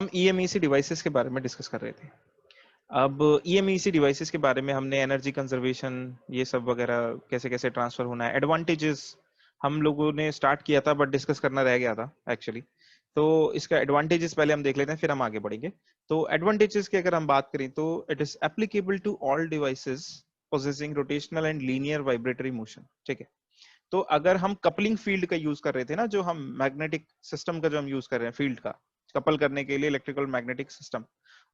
हम EMEC devices के बारे में डिस्कस कर रहे थे। अब EMEC डिवाइसेस के बारे में हमने एनर्जी कंजर्वेशन ये सब वगैरह कैसे कैसे ट्रांसफर होना है, एडवांटेजेस हम लोगों ने स्टार्ट किया था बट डिस्कस करना रह गया था एक्चुअली। तो इसका एडवांटेजेस पहले हम देख लेते हैं, फिर हम आगे बढ़ेंगे। तो एडवांटेजेस की अगर हम बात करें तो it is applicable to all devices possessing rotational and linear vibratory motion. ठीक है, तो अगर हम कपलिंग फील्ड का यूज कर रहे थे ना, जो हम मैग्नेटिक सिस्टम का जो हम यूज कर रहे हैं फील्ड का कपल करने के लिए इलेक्ट्रिकल मैग्नेटिक सिस्टम,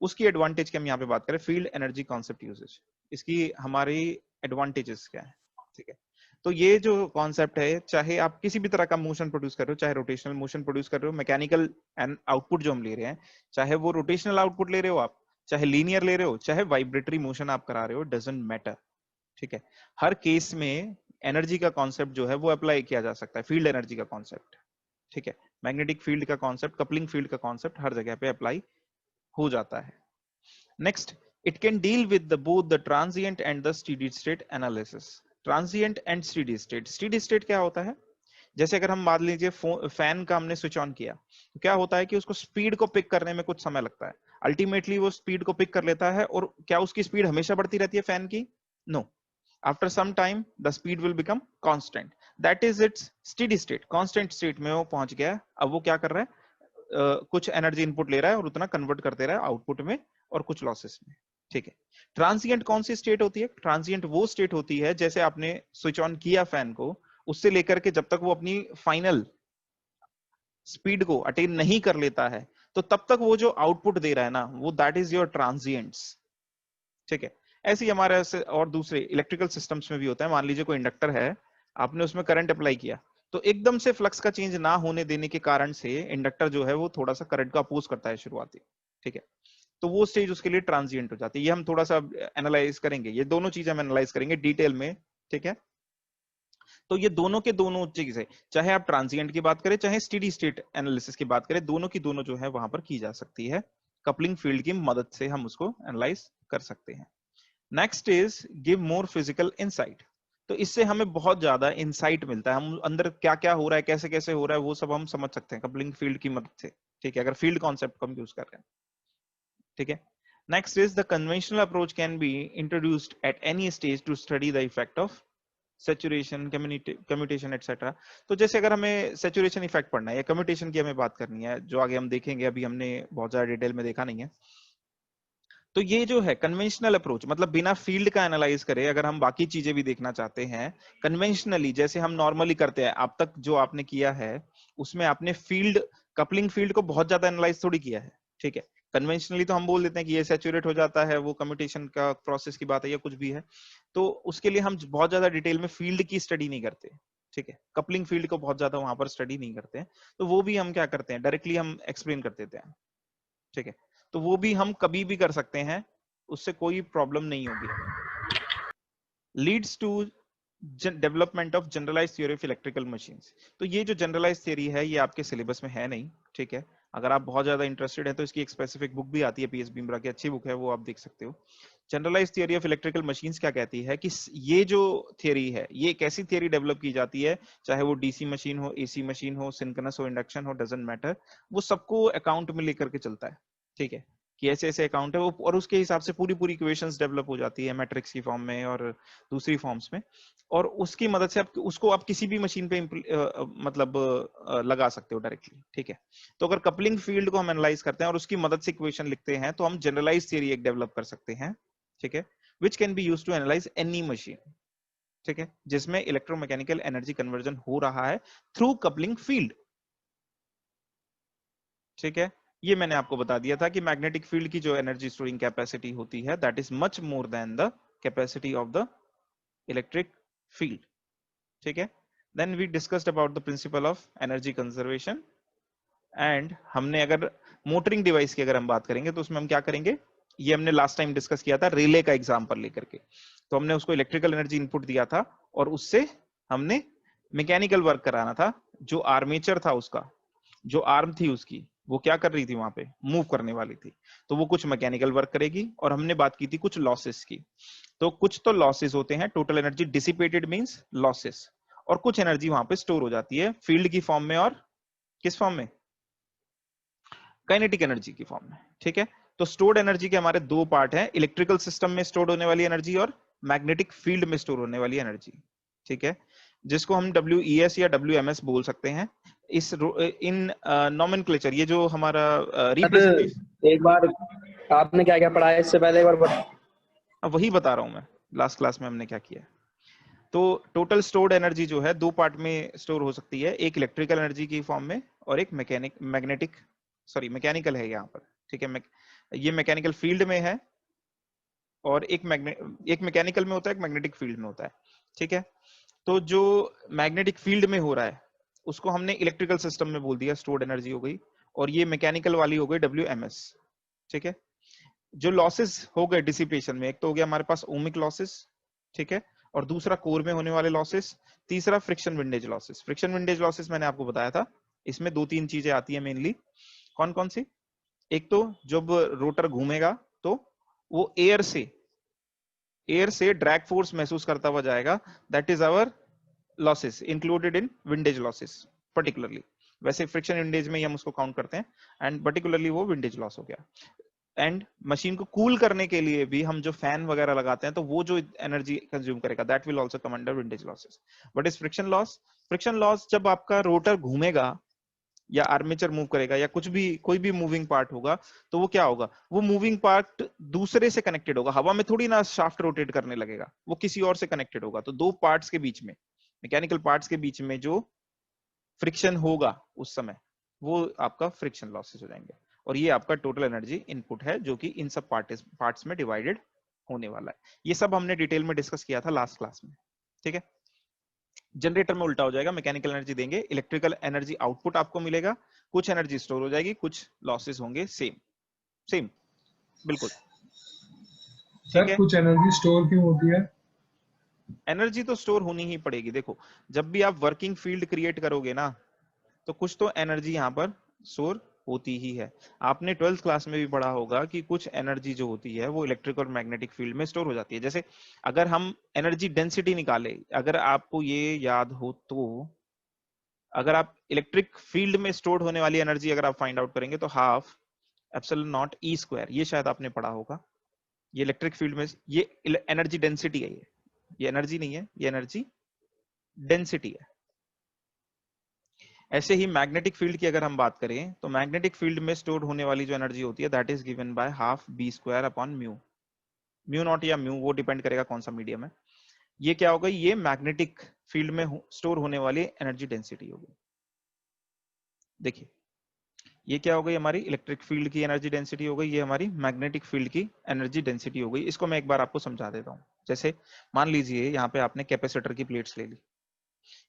उसकी एडवांटेज की हम यहाँ पे बात करें, फील्ड एनर्जी कॉन्सेप्ट यूजेज, इसकी हमारी एडवांटेजेस क्या है। ठीक है, तो ये जो कॉन्सेप्ट है, चाहे आप किसी भी तरह का मोशन प्रोड्यूस कर रहे हो, चाहे रोटेशनल मोशन प्रोड्यूस कर रहे हो, मैकेनिकल एंड आउटपुट जो हम ले रहे हैं, चाहे वो रोटेशनल आउटपुट ले रहे हो आप, चाहे लीनियर ले रहे हो, चाहे वाइब्रेटरी मोशन आप करा रहे हो, डजंट मैटर। ठीक है, हर केस में एनर्जी का कॉन्सेप्ट जो है वो अप्लाई किया जा सकता है, फील्ड एनर्जी का कॉन्सेप्ट। ठीक है, मैग्नेटिक फील्ड का कॉन्सेप्ट, कपलिंग फील्ड का कॉन्सेप्ट हर जगह पे अप्लाई हो जाता है। Next, it can deal with both the transient and the steady state analysis. Transient and steady state, steady state क्या होता है? जैसे अगर हम मान लीजिए फैन का हमने स्विच ऑन किया, तो क्या होता है कि उसको स्पीड को पिक करने में कुछ समय लगता है, अल्टीमेटली वो स्पीड को पिक कर लेता है, और क्या उसकी स्पीड हमेशा बढ़ती रहती है फैन की? No, after some time the speed will become constant, that is its steady state, constant state में वो पहुंच गया है। अब वो क्या कर रहा है, कुछ एनर्जी इनपुट ले रहा है और उतना कन्वर्ट करते रहा है आउटपुट में और कुछ लॉसेस में। ठीक है, ट्रांसिएंट कौन सी स्टेट होती है? ट्रांसिएंट वो स्टेट होती है जैसे आपने स्विच ऑन किया फैन को, उससे लेकर के जब तक वो अपनी फाइनल स्पीड को अटेन नहीं कर लेता है, तो तब तक वो जो आउटपुट दे रहा है ना, वो दैट इज योर ट्रांसिएंट्स। ठीक है, ऐसे ही हमारे और दूसरे इलेक्ट्रिकल सिस्टम्स में भी होता है। मान लीजिए कोई इंडक्टर है, आपने उसमें करंट अप्लाई किया, तो एकदम से फ्लक्स का चेंज ना होने देने के कारण से इंडक्टर जो है वो थोड़ा सा करंट का अपोज करता है शुरुआती। ठीक है, तो वो स्टेज उसके लिए ट्रांजिएंट हो जाती है। ये हम थोड़ा सा एनालाइज करेंगे, ये दोनों चीजें हम एनालाइज करेंगे डिटेल में। ठीक है, तो ये दोनों के दोनों चीजें, चाहे आप ट्रांजिएंट की बात करें चाहे स्टेडी स्टेट एनालिसिस की बात करें, दोनों की दोनों जो है वहां पर की जा सकती है। कपलिंग फील्ड की मदद से हम उसको एनालाइज कर सकते हैं। Next is give more physical insight. तो इससे हमें बहुत ज्यादा इंसाइट मिलता है, हम अंदर क्या क्या हो रहा है, कैसे कैसे हो रहा है, वो सब हम समझ सकते हैं कपलिंग फील्ड की मदद से। ठीक है, अगर फील्ड कॉन्सेप्ट को हम यूज कर रहे हैं। ठीक है, next is the conventional approach can be introduced at any stage to study the effect of saturation, commutation etcetera. तो जैसे अगर हमें सैचुरेशन इफेक्ट पढ़ना है या कम्यूटेशन की हमें बात करनी है, जो आगे हम देखेंगे, अभी हमने बहुत ज्यादा डिटेल में देखा नहीं है, तो ये जो है कन्वेंशनल अप्रोच, मतलब बिना फील्ड का एनालाइज करे अगर हम बाकी चीजें भी देखना चाहते हैं कन्वेंशनली, जैसे हम नॉर्मली करते हैं, अब तक जो आपने किया है उसमें आपने फील्ड, कपलिंग फील्ड को बहुत ज्यादा एनालाइज थोड़ी किया है। ठीक है, कन्वेंशनली तो हम बोल देते हैं कि ये सैचुरेट हो जाता है, वो कम्यूटेशन का प्रोसेस की बात है या कुछ भी है, तो उसके लिए हम बहुत ज्यादा डिटेल में फील्ड की स्टडी नहीं करते। ठीक है, कपलिंग फील्ड को बहुत ज्यादा वहां पर स्टडी नहीं करते हैं, तो वो भी हम क्या करते हैं, डायरेक्टली हम एक्सप्लेन कर देते हैं। ठीक है, तो वो भी हम कभी भी कर सकते हैं, उससे कोई प्रॉब्लम नहीं होगी हमें। Leads to development of generalise theory of electrical machines. तो ये जो जनरलाइज थ्योरी है ये आपके सिलेबस में है नहीं। ठीक है, अगर आप बहुत ज्यादा इंटरेस्टेड है तो इसकी एक स्पेसिफिक बुक भी आती है, पीएस बीमरा की अच्छी बुक है, वो आप देख सकते हो। Generalise theory of electrical machines क्या कहती है कि ये जो थ्योरी है, ये एक ऐसी थ्योरी डेवलप की जाती है, चाहे वो डीसी मशीन हो, एसी मशीन हो, सिंक्रोनस हो, इंडक्शन हो, डजंट मैटर, वो सबको अकाउंट में लेकर के चलता है। ठीक है, कि ऐसे ऐसे अकाउंट है वो, और उसके हिसाब से पूरी पूरी इक्वेशंस डेवलप हो जाती है मैट्रिक्स की फॉर्म में और दूसरी फॉर्म्स में, और उसकी मदद से आप उसको आप किसी भी मशीन पे मतलब लगा सकते हो डायरेक्टली। ठीक है, तो अगर कपलिंग फील्ड को हम एनालाइज करते हैं और उसकी मदद से इक्वेशन लिखते हैं, तो हम जनरलाइज थ्योरी एक डेवलप कर सकते हैं। ठीक है, which can be use to analyse any machine. ठीक है, जिसमें इलेक्ट्रोमैकेनिकल एनर्जी कन्वर्जन हो रहा है थ्रू कपलिंग फील्ड। ठीक है, ये मैंने आपको बता दिया था कि मैग्नेटिक फील्ड की जो एनर्जी स्टोरिंग कैपेसिटी होती है, that is much more than the capacity of the electric field. ठीक है, then we discussed about the principle of energy conservation, and हमने अगर मोटरिंग डिवाइस की अगर हम बात करेंगे तो उसमें हम क्या करेंगे, ये हमने लास्ट टाइम डिस्कस किया था रिले का एग्जांपल लेकर के। तो हमने उसको इलेक्ट्रिकल एनर्जी इनपुट दिया था और उससे हमने मैकेनिकल वर्क कराना था। जो आर्मेचर था उसका, जो आर्म थी उसकी, वो क्या कर रही थी, वहां पे मूव करने वाली थी, तो वो कुछ मैकेनिकल वर्क करेगी। और हमने बात की थी कुछ लॉसेस की, तो कुछ तो लॉसेस होते हैं, total energy dissipated means losses, और कुछ एनर्जी वहां पे स्टोर हो जाती है फील्ड की फॉर्म में, और किस फॉर्म में, काइनेटिक एनर्जी की फॉर्म में, ठीक है। तो स्टोर्ड एनर्जी के हमारे दो पार्ट हैं, इलेक्ट्रिकल सिस्टम में स्टोर होने वाली एनर्जी और मैग्नेटिक फील्ड में स्टोर होने वाली एनर्जी, ठीक है, जिसको हम WES या WMS बोल सकते हैं। इस इन नॉमेनक्लेचर, ये जो हमारा रिप्रेजेंटेशन, एक बार आपने क्या क्या पढ़ा है इससे पहले, एक बार वही बता रहा हूं मैं, लास्ट क्लास में हमने क्या किया है। तो टोटल स्टोर्ड एनर्जी जो है दो पार्ट में स्टोर हो सकती है, एक इलेक्ट्रिकल एनर्जी की फॉर्म में और एक मैकेनिकल है यहाँ पर, ठीक है। ये मैकेनिकल फील्ड में है और एक मैकेनिकल में होता है, एक मैग्नेटिक फील्ड में होता है, ठीक है। तो जो मैग्नेटिक फील्ड में हो रहा है उसको हमने इलेक्ट्रिकल सिस्टम में बोल दिया, स्टोर्ड एनर्जी हो गई, और ये मैकेनिकल वाली हो गई WMS, ठीक है। जो लॉसेस हो गए डिसिपेशन में, एक तो हो गया हमारे पास ओमिक लॉसेस, ठीक है, और दूसरा कोर में होने वाले लॉसेस, तीसरा friction windage losses. Friction windage losses मैंने आपको बताया था, इसमें दो तीन चीजें आती है मेनली, कौन कौन सी? एक तो जब रोटर घूमेगा तो वो एयर से ड्रैग फोर्स महसूस करता हुआ जाएगा, that is our losses included in windage losses particularly. वैसे फ्रिक्शन विंडेज में ही हम उसको काउंट करते हैं, एंड पर्टिकुलरली वो विंडेज लॉस हो गया। एंड मशीन को कूल करने के लिए भी हम जो फैन वगैरह लगाते हैं तो वो जो एनर्जी कंज्यूम करेगा, that will also come under windage losses. What is friction loss? Friction loss जब आपका रोटर घूमेगा या आर्मेचर मूव करेगा या कुछ भी, कोई भी मूविंग पार्ट होगा, तो वो क्या होगा, वो मूविंग पार्ट दूसरे से कनेक्टेड होगा, हवा में थोड़ी ना शाफ्ट रोटेट करने लगेगा, वो किसी और से कनेक्टेड होगा। तो दो पार्ट्स के बीच में, मैकेनिकल पार्ट्स के बीच में जो फ्रिक्शन होगा उस समय, वो आपका फ्रिक्शन लॉसेस हो जाएंगे। और ये आपका टोटल एनर्जी इनपुट है जो कि इन सब पार्ट्स में डिवाइडेड होने वाला है। ये सब हमने डिटेल में डिस्कस किया था लास्ट क्लास में, ठीक है। जनरेटर में उल्टा हो जाएगा, मैकेनिकल एनर्जी देंगे, इलेक्ट्रिकल एनर्जी आउटपुट आपको मिलेगा, कुछ एनर्जी स्टोर हो जाएगी, कुछ लॉसेस होंगे, सेम बिल्कुल, ठीक सर है। कुछ एनर्जी स्टोर क्यों होती है? एनर्जी तो स्टोर होनी ही पड़ेगी। देखो, जब भी आप वर्किंग फील्ड क्रिएट करोगे ना, तो कुछ तो एनर्जी यहाँ पर स्टोर होती ही है। आपने 12th क्लास में भी पढ़ा होगा कि कुछ एनर्जी जो होती है वो इलेक्ट्रिक और मैग्नेटिक फील्ड में स्टोर हो जाती है। जैसे अगर हम एनर्जी डेंसिटी निकाले, अगर आपको ये याद हो तो, अगर आप इलेक्ट्रिक फील्ड में स्टोर होने वाली एनर्जी अगर आप फाइंड आउट करेंगे तो half epsilon not E square, ये शायद आपने पढ़ा होगा। ये इलेक्ट्रिक फील्ड में ये एनर्जी डेंसिटी है, ये एनर्जी नहीं है, ये एनर्जी डेंसिटी है। ऐसे ही मैग्नेटिक फील्ड की अगर हम बात करें तो मैग्नेटिक फील्ड में स्टोर होने वाली जो एनर्जी होती है that is given by half B square upon mu naught या म्यू, वो डिपेंड करेगा कौन सा मीडियम है। ये क्या होगा, ये मैग्नेटिक फील्ड में स्टोर होने वाली एनर्जी डेंसिटी होगी। देखिए ये क्या हो गई, हमारी इलेक्ट्रिक फील्ड की एनर्जी डेंसिटी हो गई, ये हमारी मैग्नेटिक फील्ड की एनर्जी डेंसिटी हो गई। इसको मैं एक बार आपको समझा देता हूँ। जैसे मान लीजिए यहाँ पे आपने कैपेसिटर की प्लेट्स ले ली,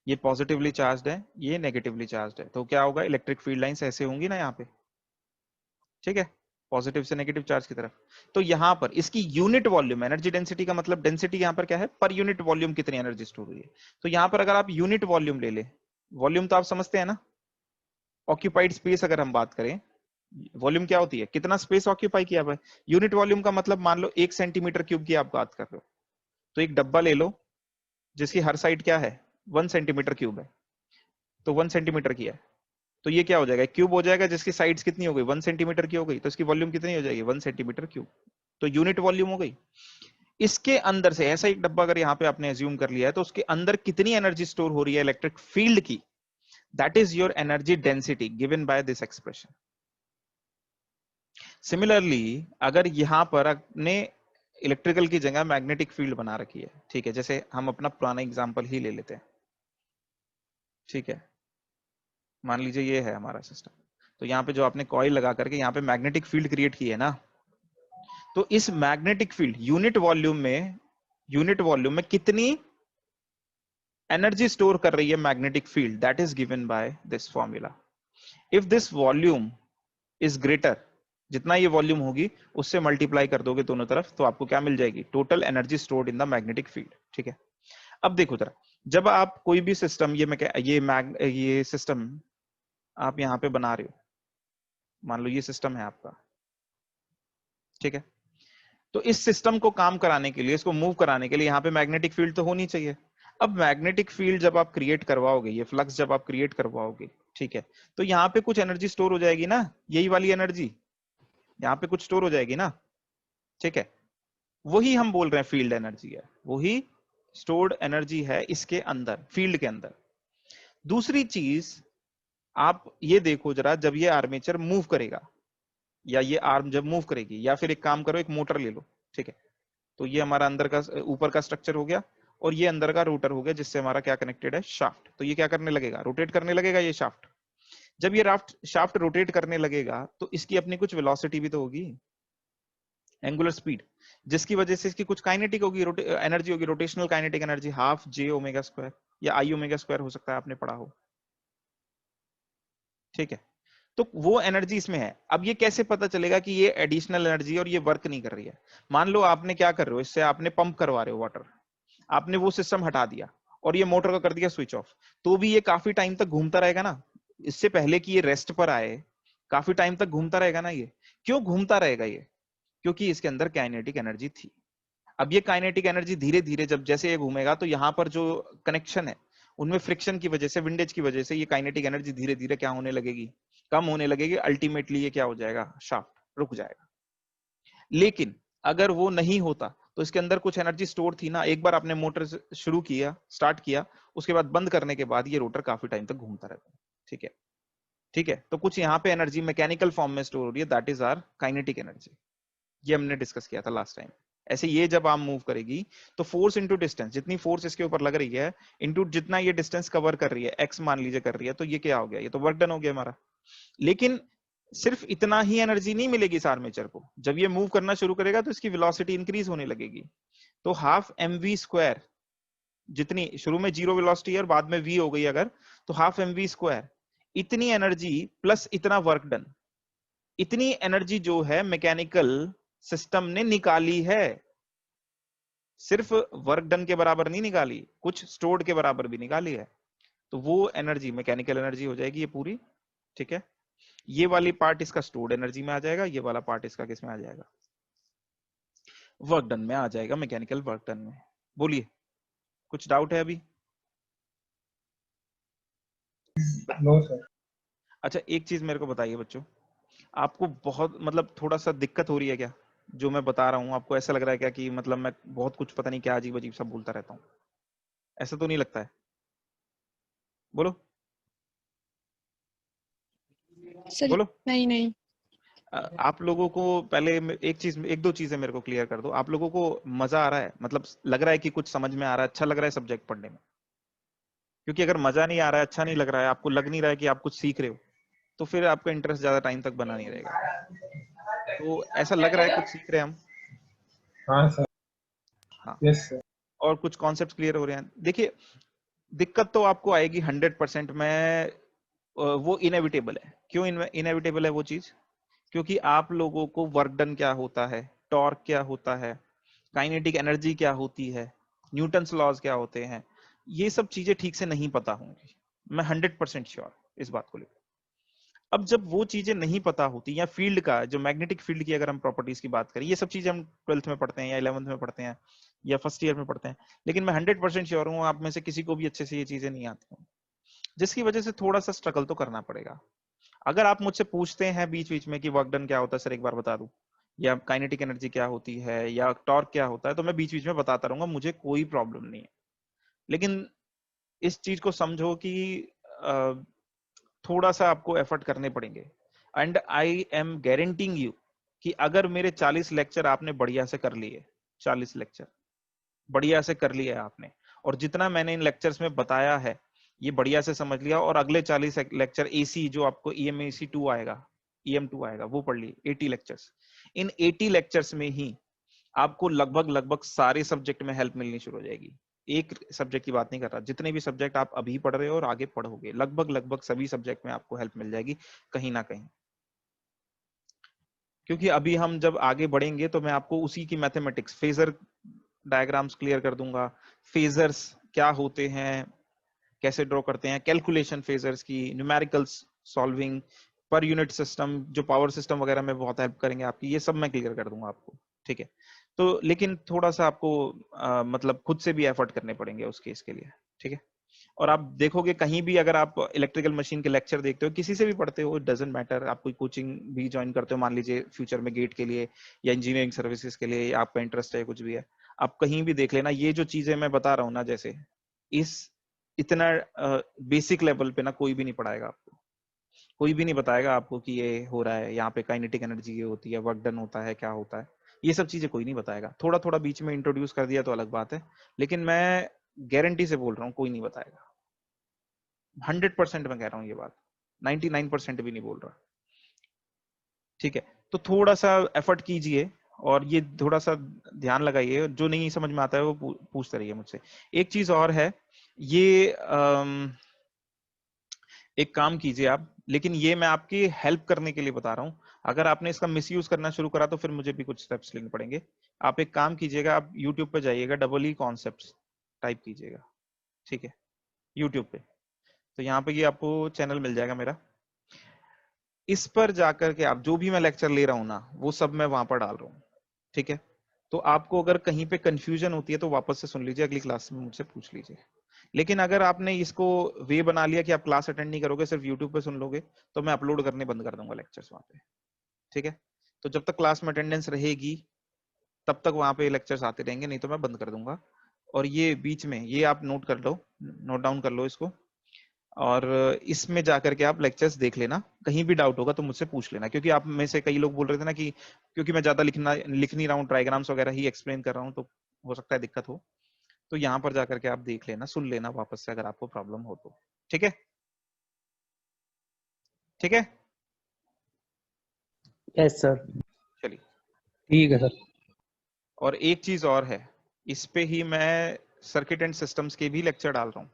ये पॉजिटिवली चार्ज्ड है, ये नेगेटिवली चार्ज्ड है, तो क्या होगा, इलेक्ट्रिक फील्ड लाइंस ऐसे होंगी ना यहाँ पे, ठीक है, पॉजिटिव से नेगेटिव चार्ज की तरफ। तो यहाँ पर इसकी यूनिट वॉल्यूम, एनर्जी डेंसिटी का मतलब डेंसिटी यहाँ पर क्या है, पर यूनिट वॉल्यूम कितनी एनर्जी स्टोर हुई है। तो यहाँ पर अगर आप यूनिट वॉल्यूम ले ले, वॉल्यूम तो आप समझते हैं ना, ऑक्यूपाइड स्पेस अगर हम बात करें, वॉल्यूम क्या होती है, कितना स्पेस ऑक्यूपाई किया हुआ है। यूनिट वॉल्यूम का मतलब मान लो 1 सेंटीमीटर क्यूब की आप बात कर रहे हो, तो एक डब्बा ले लो जिसकी हर साइड क्या है, 1 सेंटीमीटर क्यूब है, तो 1 सेंटीमीटर की है, तो ये क्या हो जाएगा, क्यूब हो जाएगा जिसकी साइड्स कितनी हो गई, 1 सेंटीमीटर की हो गई, तो इसकी वॉल्यूम कितनी हो जाएगी, 1 सेंटीमीटर क्यूब, तो यूनिट वॉल्यूम हो गई। इसके अंदर से ऐसा एक डब्बा अगर यहाँ पे आपने एज्यूम कर लिया है, तो उसके अंदर कितनी एनर्जी स्टोर हो रही है इलेक्ट्रिक फील्ड की, that is your energy density given by this expression. Similarly अगर यहाँ पर आपने इलेक्ट्रिकल की जगह मैग्नेटिक फील्ड बना रखी है, ठीक है, जैसे हम अपना पुराना एग्जांपल ही ले लेते हैं, ठीक है, मान लीजिए ये है हमारा सिस्टम, तो यहाँ पे जो आपने कॉइल लगा करके यहाँ पे मैग्नेटिक फील्ड क्रिएट की है ना, तो इस मैग्नेटिक फील्ड यूनिट वॉल्यूम में कितनी एनर्जी स्टोर कर रही है magnetic field, that is given by this formula. If this volume is greater, जितना ये वॉल्यूम होगी उससे मल्टीप्लाई कर दोगे दोनों तरफ, तो आपको क्या मिल जाएगी, total energy stored in the magnetic field, ठीक है। अब देखो जरा, जब आप कोई भी सिस्टम, ये सिस्टम आप यहाँ पे बना रहे हो, मान लो ये सिस्टम है आपका, ठीक है, तो इस सिस्टम को काम कराने के लिए, इसको मूव कराने के लिए यहाँ पे मैग्नेटिक फील्ड तो होनी चाहिए। अब मैग्नेटिक फील्ड जब आप क्रिएट करवाओगे, ये फ्लक्स जब आप क्रिएट करवाओगे, ठीक है, तो यहाँ पे कुछ एनर्जी स्टोर हो जाएगी ना, यही वाली एनर्जी यहाँ पे कुछ स्टोर हो जाएगी ना, ठीक है, वही हम बोल रहे हैं फील्ड एनर्जी है, वही स्टोर्ड एनर्जी है इसके अंदर, फील्ड के अंदर। दूसरी चीज आप ये देखो जरा, जब ये आर्मेचर मूव करेगा या ये आर्म जब मूव करेगी, या फिर एक काम करो, एक मोटर ले लो, ठीक है, तो ये हमारा अंदर का ऊपर का स्ट्रक्चर हो गया और ये अंदर का रोटर हो गया, जिससे हमारा क्या कनेक्टेड है, शाफ्ट। तो ये क्या करने लगेगा, रोटेट करने लगेगा ये शाफ्ट। जब ये शाफ्ट रोटेट करने लगेगा तो इसकी अपनी कुछ वेलोसिटी भी तो होगी, एंगुलर स्पीड, जिसकी वजह से इसकी कुछ काइनेटिक होगी, एनर्जी होगी, रोटेशनल काइनेटिक एनर्जी, हाफ जे ओमेगा स्क्वायर या आई ओमेगा स्क्वायर हो सकता है, आपने पढ़ा हो, ठीक है। तो वो एनर्जी इसमें है। अब ये कैसे पता चलेगा कि ये एडिशनल एनर्जी और ये वर्क नहीं कर रही है? मान लो आपने क्या कर रहे हो, इससे आपने पंप करवा रहे हो वाटर, आपने वो सिस्टम हटा दिया और ये मोटर को कर दिया स्विच ऑफ, तो भी ये काफी टाइम तक घूमता रहेगा ना, इससे पहले कि ये रेस्ट पर आए काफी टाइम तक घूमता रहेगा ना ये। क्यों घूमता रहेगा ये? क्योंकि इसके अंदर काइनेटिक एनर्जी थी। अब ये काइनेटिक एनर्जी धीरे धीरे जब जैसे ये घूमेगा तो यहाँ पर जो कनेक्शन है उनमें फ्रिक्शन की वजह से, विंडेज की वजह से ये काइनेटिक एनर्जी धीरे धीरे क्या होने लगेगी, कम होने लगेगी। अल्टीमेटली ये क्या हो जाएगा, शाफ्ट रुक जाएगा। लेकिन अगर वो नहीं होता तो इसके अंदर कुछ एनर्जी स्टोर थी ना, एक बार आपने मोटर शुरू किया, स्टार्ट किया, उसके बाद बंद करने के बाद ये रोटर काफी टाइम तक घूमता रहता है, ठीक है, ठीक है। तो कुछ यहाँ पे एनर्जी मैकेनिकल फॉर्म में स्टोर हो रही है, that is our kinetic energy. ये हमने डिस्कस किया था लास्ट टाइम। ऐसे ये जब आर्म मूव करेगी तो फोर्स इंटू डिस्टेंस, जितनी फोर्स इसके ऊपर लग रही है इंटू जितना ये डिस्टेंस कवर कर रही है, एक्स मान लीजिए कर रही है, तो ये क्या हो गया, ये तो वर्क डन हो गया हमारा। लेकिन सिर्फ इतना ही एनर्जी नहीं मिलेगी इस आर्मेचर को, जब ये मूव करना शुरू करेगा तो इसकी वेलोसिटी इंक्रीज होने लगेगी। तो हाफ एम वी स्क्वायर, जितनी शुरू में जीरो वेलोसिटी है और बाद में वी हो गई अगर, तो हाफ एम वी स्क्वायर, इतनी एनर्जी प्लस इतना वर्क डन, इतनी एनर्जी जो है मैकेनिकल सिस्टम ने निकाली है। सिर्फ वर्क डन के बराबर नहीं निकाली, कुछ स्टोर्ड के बराबर भी निकाली है। तो वो एनर्जी मैकेनिकल एनर्जी हो जाएगी ये पूरी, ठीक है। ये वाली पार्ट इसका स्टोर्ड एनर्जी में आ जाएगा, ये वाला पार्ट इसका किस में आ जाएगा, वर्क डन में आ जाएगा, मैकेनिकल वर्क डन में। बोलिए, कुछ डाउट है अभी? No sir. अच्छा एक चीज मेरे को बताइए बच्चों, आपको बहुत मतलब थोड़ा सा दिक्कत हो रही है क्या जो मैं बता रहा हूँ? आपको ऐसा लग रहा है क्या कि मतलब मैं बहुत कुछ पता नहीं क्या अजीब अजीब सब बोलता रहता हूँ? ऐसा तो नहीं लगता है? बोलो सर बोलो। नहीं नहीं आप लोगों को पहले एक चीज, एक दो चीजें मेरे को क्लियर कर दो। आप लोगों को मजा आ रहा है, मतलब लग रहा है कि कुछ समझ में आ रहा है, अच्छा लग रहा है सब्जेक्ट पढ़ने में? क्योंकि अगर मजा नहीं आ रहा है, अच्छा नहीं लग रहा है, आपको लग नहीं रहा है कि आप कुछ सीख रहे हो, तो फिर आपका इंटरेस्ट ज्यादा टाइम तक बना नहीं रहेगा। तो ऐसा लग रहा है कुछ सीख रहे हैं हम? हाँ सर। हाँ, यस सर। और कुछ कॉन्सेप्ट क्लियर हो रहे हैं। देखिए दिक्कत तो आपको आएगी 100% में, वो इनएविटेबल है। क्यों इनएविटेबल है वो चीज? क्योंकि आप लोगों को वर्क डन क्या होता है, टॉर्क क्या होता है, काइनेटिक एनर्जी क्या होती है, न्यूटन्स लॉज क्या होते हैं, ये सब चीजें ठीक से नहीं पता होंगी, मैं 100% श्योर इस बात को लेकर। अब जब वो चीजें नहीं पता होती, या फील्ड का जो मैग्नेटिक फील्ड की अगर हम प्रॉपर्टीज की बात करें, ये सब चीजें हम 12th में पढ़ते हैं या 11th में पढ़ते हैं या फर्स्ट ईयर में पढ़ते हैं, लेकिन मैं 100% श्योर हूँ आप में से किसी को भी अच्छे से ये चीजें नहीं आती हूँ, जिसकी वजह से थोड़ा सा स्ट्रगल तो करना पड़ेगा। अगर आप मुझसे पूछते हैं बीच बीच में कि वर्क डन क्या होता है, सर एक बार बता दूं, या काइनेटिक एनर्जी क्या होती है, या टॉर्क क्या होता है, तो मैं बीच बीच में बताता रहूंगा, मुझे कोई प्रॉब्लम नहीं है। लेकिन इस चीज को समझो कि थोड़ा सा आपको एफर्ट करने पड़ेंगे। And I am guaranteeing you कि अगर मेरे 40 लेक्चर आपने बढ़िया से कर लिए, 40 लेक्चर बढ़िया से कर लिया है आपने, और जितना मैंने इन लेक्चर्स में बताया है ये बढ़िया से समझ लिया, और अगले 40 लेक्चर एसी जो आपको EMAC 2 आएगा, EM2 आएगा, वो पढ़ लिए 80 लेक्चर्स। इन 80 लेक्चर्स में ही आपको लगभग लगभग सारे सब्जेक्ट में हेल्प मिलनी शुरू हो जाएगी। एक सब्जेक्ट की बात नहीं कर रहा, जितने भी सब्जेक्ट आप अभी पढ़ रहे हो और आगे पढ़ोगे, लगभग लगभग सभी सब्जेक्ट में आपको हेल्प मिल जाएगी कहीं ना कहीं। क्योंकि अभी हम जब आगे बढ़ेंगे तो मैं आपको उसी की मैथमेटिक्स, फेजर डायग्राम्स क्लियर कर दूंगा, फेजर्स क्या होते हैं, कैसे ड्रॉ करते हैं, कैलकुलेशन फेजर्स की, numericals solving, per unit system, जो पावर सिस्टम वगैरह में बहुत हेल्प करेंगे आपकी, ये सब मैं क्लियर कर दूंगा आपको, ठीक है। तो लेकिन थोड़ा सा आपको मतलब खुद से भी एफर्ट करने पड़ेंगे उस केस के लिए, ठीक है। और आप देखोगे कहीं भी अगर आप इलेक्ट्रिकल मशीन के लेक्चर देखते हो, किसी से भी पढ़ते हो, डजेंट मैटर, आप कोई कोचिंग भी ज्वाइन करते हो मान लीजिए फ्यूचर में गेट के लिए या इंजीनियरिंग सर्विसेज के लिए, या आपका इंटरेस्ट है कुछ भी है, आप कहीं भी देख लेना, ये जो चीजें मैं बता रहा हूँ ना, जैसे इस इतना बेसिक लेवल पे ना कोई भी नहीं पढ़ाएगा आपको, कोई भी नहीं बताएगा आपको कि ये हो रहा है यहाँ पे, काइनेटिक एनर्जी ये होती है, वर्क डन होता है, क्या होता है, ये सब चीजें कोई नहीं बताएगा। थोड़ा थोड़ा बीच में इंट्रोड्यूस कर दिया तो अलग बात है, लेकिन मैं गारंटी से बोल रहा हूँ कोई नहीं बताएगा। 100% मैं कह रहा हूँ ये बात, 99% भी नहीं बोल रहा। ठीक है, तो थोड़ा सा एफर्ट कीजिए और ये थोड़ा सा ध्यान लगाइए, जो नहीं समझ में आता है वो पूछते रहिए मुझसे। एक चीज और है, ये एक काम कीजिए आप, लेकिन ये मैं आपकी हेल्प करने के लिए बता रहा हूँ, अगर आपने इसका मिसयूज करना शुरू करा तो फिर मुझे भी कुछ स्टेप्स लेने पड़ेंगे। आप एक काम कीजिएगा, आप यूट्यूब पे जाइएगा, EE कॉन्सेप्ट्स टाइप कीजिएगा, ठीक है, यूट्यूब पे, तो यहाँ पे ये आपको चैनल मिल जाएगा मेरा। इस पर जाकर के आप जो भी मैं लेक्चर ले रहा हूँ ना, वो सब मैं वहां पर डाल रहा हूँ, ठीक है। तो आपको अगर कहीं पे कंफ्यूजन होती है तो वापस से सुन लीजिए, अगली क्लास में मुझसे पूछ लीजिए। लेकिन अगर आपने इसको वे बना लिया कि आप क्लास अटेंड नहीं करोगे, सिर्फ यूट्यूब पे सुन लोगे, तो मैं अपलोड करने बंद कर दूंगा लेक्चर्स वहां पे, ठीक है। तो जब तक क्लास में अटेंडेंस रहेगी तब तक वहां पे लेक्चर्स आते रहेंगे, नहीं तो मैं बंद कर दूंगा। और ये बीच में ये आप नोट कर लो, नोट डाउन कर लो इसको, और इसमें जाकर के आप लेक्चर्स देख लेना, कहीं भी डाउट होगा तो मुझसे पूछ लेना, क्योंकि आप में से कई लोग बोल रहे थे ना कि क्योंकि मैं ज्यादा लिख नहीं रहा हूँ, डायग्राम्स वगैरह ही एक्सप्लेन कर रहा हूँ, तो हो सकता है दिक्कत हो। तो यहाँ पर जाकर के आप देख लेना, सुन लेना वापस से अगर आपको प्रॉब्लम हो तो, ठीक है, ठीक है, यस सर। चलिए। ठीक है सर। और एक चीज और है, इस पे ही मैं सर्किट एंड सिस्टम्स के भी लेक्चर डाल रहा हूँ,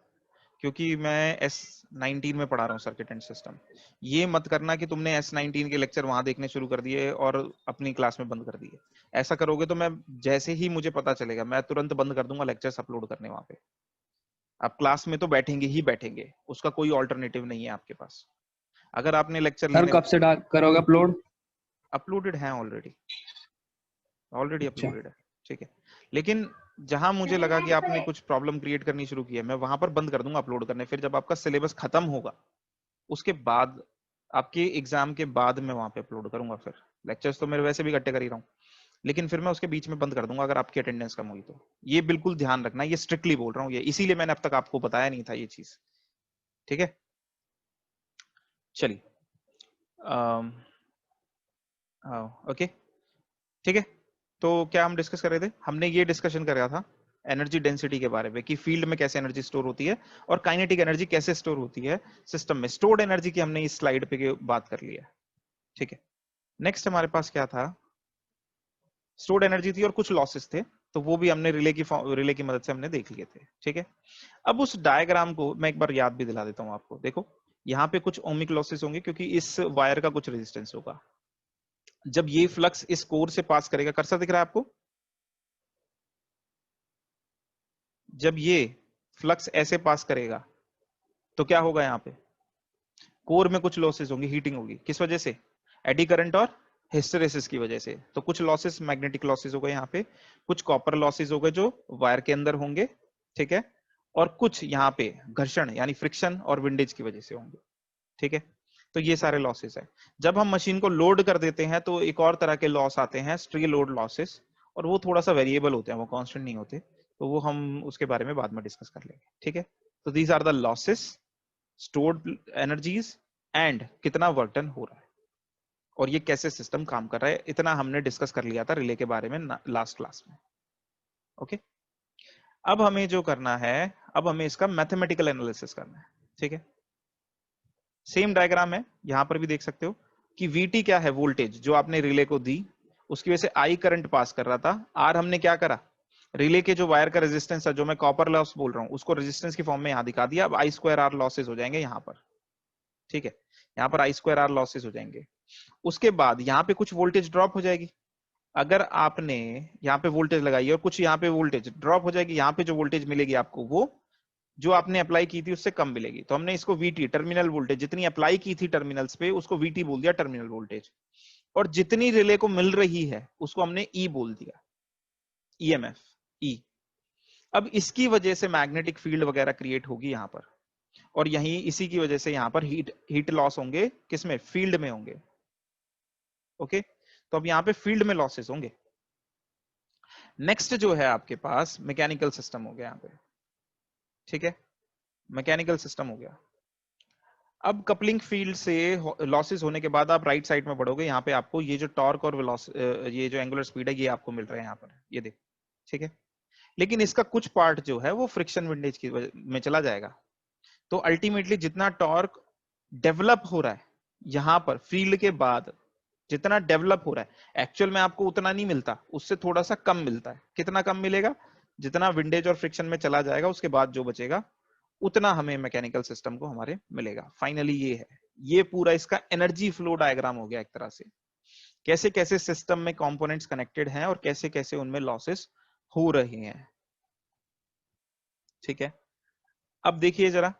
क्योंकि मैं S19 में पढ़ा रहा हूँ सर्किट एंड सिस्टम। ये मत करना कि तुमने S19 के लेक्चर वहां देखने शुरू कर दिए और अपनी क्लास में बंद कर दिए। ऐसा करोगे तो मैं जैसे ही मुझे पता चलेगा मैं तुरंत बंद कर दूंगा लेक्चर्स अपलोड करने वहां पे। आप क्लास में तो बैठेंगे ही बैठेंगे, उसका कोई ऑल्टरनेटिव नहीं है आपके पास। अगर आपने लेक्चर सर लेने कब से करोगे अपलोड? अपलोडेड है ऑलरेडी, ऑलरेडी अच्छा। अपलोडेड है, ठीक है। लेकिन जहां मुझे लगा कि आपने कुछ प्रॉब्लम क्रिएट करनी शुरू की है, मैं वहां पर बंद कर दूंगा अपलोड करने। फिर जब आपका सिलेबस खत्म होगा उसके बाद, आपके एग्जाम के बाद मैं वहां पे अपलोड करूंगा। फिर लेक्चर्स तो मेरे वैसे भी इकट्ठे कर ही रहा हूँ, लेकिन फिर मैं उसके बीच में बंद कर दूंगा अगर आपकी अटेंडेंस कम हुई तो। ये बिल्कुल ध्यान रखना, ये स्ट्रिक्टली बोल रहा हूँ, ये इसीलिए मैंने अब तक आपको बताया नहीं था ये चीज, ठीक है। चलिए, ओके, ठीक है। तो क्या हम डिस्कस कर रहे थे, हमने ये डिस्कशन कर रहा था एनर्जी डेंसिटी के बारे में, कि फील्ड में कैसे एनर्जी स्टोर होती है और काइनेटिक एनर्जी कैसे स्टोर होती है सिस्टम में। स्टोर्ड एनर्जी की हमने इस स्लाइड पे बात कर लिया, ठीक है। नेक्स्ट हमारे पास क्या था, स्टोर्ड एनर्जी थी और कुछ लॉसेस थे, तो वो भी हमने रिले की मदद से हमने देख लिए थे, ठीक है। अब उस डायग्राम को मैं एक बार याद भी दिला देता हूं आपको। देखो यहाँ पे कुछ ओमिक लॉसेस होंगे क्योंकि इस वायर का कुछ रेजिस्टेंस होगा। जब ये फ्लक्स इस कोर से पास करेगा, कर्सर दिख रहा है आपको, जब ये फ्लक्स ऐसे पास करेगा तो क्या होगा, यहाँ पे कोर में कुछ लॉसेस होंगी, हीटिंग होगी, किस वजह से, एडी करंट और हिस्टेरेसिस की वजह से। तो कुछ लॉसेस मैग्नेटिक लॉसेस हो गए यहाँ पे, कुछ कॉपर लॉसेस हो गए जो वायर के अंदर होंगे, ठीक है, और कुछ यहाँ पे घर्षण यानी फ्रिक्शन और विंडेज की वजह से होंगे, ठीक है। तो ये सारे लॉसेस है। जब हम मशीन को लोड कर देते हैं तो एक और तरह के लॉस आते हैं, स्ट्रे लोड लॉसेस, और वो थोड़ा सा वेरिएबल होते हैं, वो कांस्टेंट नहीं होते, तो वो हम उसके बारे में बाद में डिस्कस कर लेंगे, ठीक है। तो these are the losses, stored energies, and कितना वर्क डन हो रहा है और ये कैसे सिस्टम काम कर रहा है, इतना हमने डिस्कस कर लिया था रिले के बारे में लास्ट क्लास में, ओके। अब हमें जो करना है, अब हमें इसका मैथमेटिकल एनालिसिस करना है, ठीक है। सेम डायग्राम है, यहां पर भी देख सकते हो कि VT क्या है, वोल्टेज जो आपने रिले को दी, उसकी वजह से I करंट पास कर रहा था। R हमने क्या करा, रिले के जो वायर का रेजिस्टेंस है, जो मैं कॉपर लॉस बोल रहा हूं, उसको रेजिस्टेंस की फॉर्म में यहां दिखा दिया। अब I2R लॉसेस हो जाएंगे यहाँ पर, ठीक है, यहाँ पर I2R लॉसेस हो जाएंगे। उसके बाद यहाँ पे कुछ वोल्टेज ड्रॉप हो जाएगी। अगर आपने यहाँ पे वोल्टेज लगाई और कुछ यहाँ पे वोल्टेज ड्रॉप हो जाएगी, यहाँ पे जो वोल्टेज मिलेगी आपको वो जो आपने अप्लाई की थी उससे कम मिलेगी। तो हमने इसको VT, टर्मिनल वोल्टेज, जितनी अप्लाई की थी टर्मिनल्स पे उसको VT बोल दिया, टर्मिनल वोल्टेज, और जितनी रिले को मिल रही है उसको हमने E बोल दिया, EMF, E। अब इसकी वजह से मैग्नेटिक फील्ड वगैरह क्रिएट होगी यहाँ पर, और यहीं इसी की वजह से यहाँ पर हीट लॉस होंगे, किसमें, फील्ड में होंगे। ओके, तो अब यहाँ पे फील्ड में लॉसेस होंगे। नेक्स्ट जो है आपके पास मैकेनिकल सिस्टम हो गया यहाँ पे, ठीक है, मैकेनिकल सिस्टम हो गया। अब कपलिंग फील्ड से लॉसेस होने के बाद आप राइट साइड में बढ़ोगे, यहाँ पे आपको ये जो टॉर्क और ये जो एंगुलर स्पीड है ये आपको मिल रहा है यहाँ पर, ये देखो, ठीक है। लेकिन इसका कुछ पार्ट जो है वो फ्रिक्शन विंडेज की वजह में चला जाएगा। तो अल्टीमेटली जितना टॉर्क डेवलप हो रहा है यहाँ पर फील्ड के बाद, जितना डेवलप हो रहा है एक्चुअल में आपको उतना नहीं मिलता, उससे थोड़ा सा कम मिलता है। कितना कम मिलेगा, जितना विंडेज और फ्रिक्शन में चला जाएगा उसके बाद जो बचेगा उतना हमें मैकेनिकल सिस्टम को हमारे मिलेगा। फाइनली ये है, ये पूरा इसका एनर्जी फ्लो डायग्राम हो गया एक तरह से, कैसे कैसे सिस्टम में कंपोनेंट्स कनेक्टेड हैं और कैसे कैसे उनमें लॉसेस हो रहे हैं। ठीक है, अब देखिए जरा,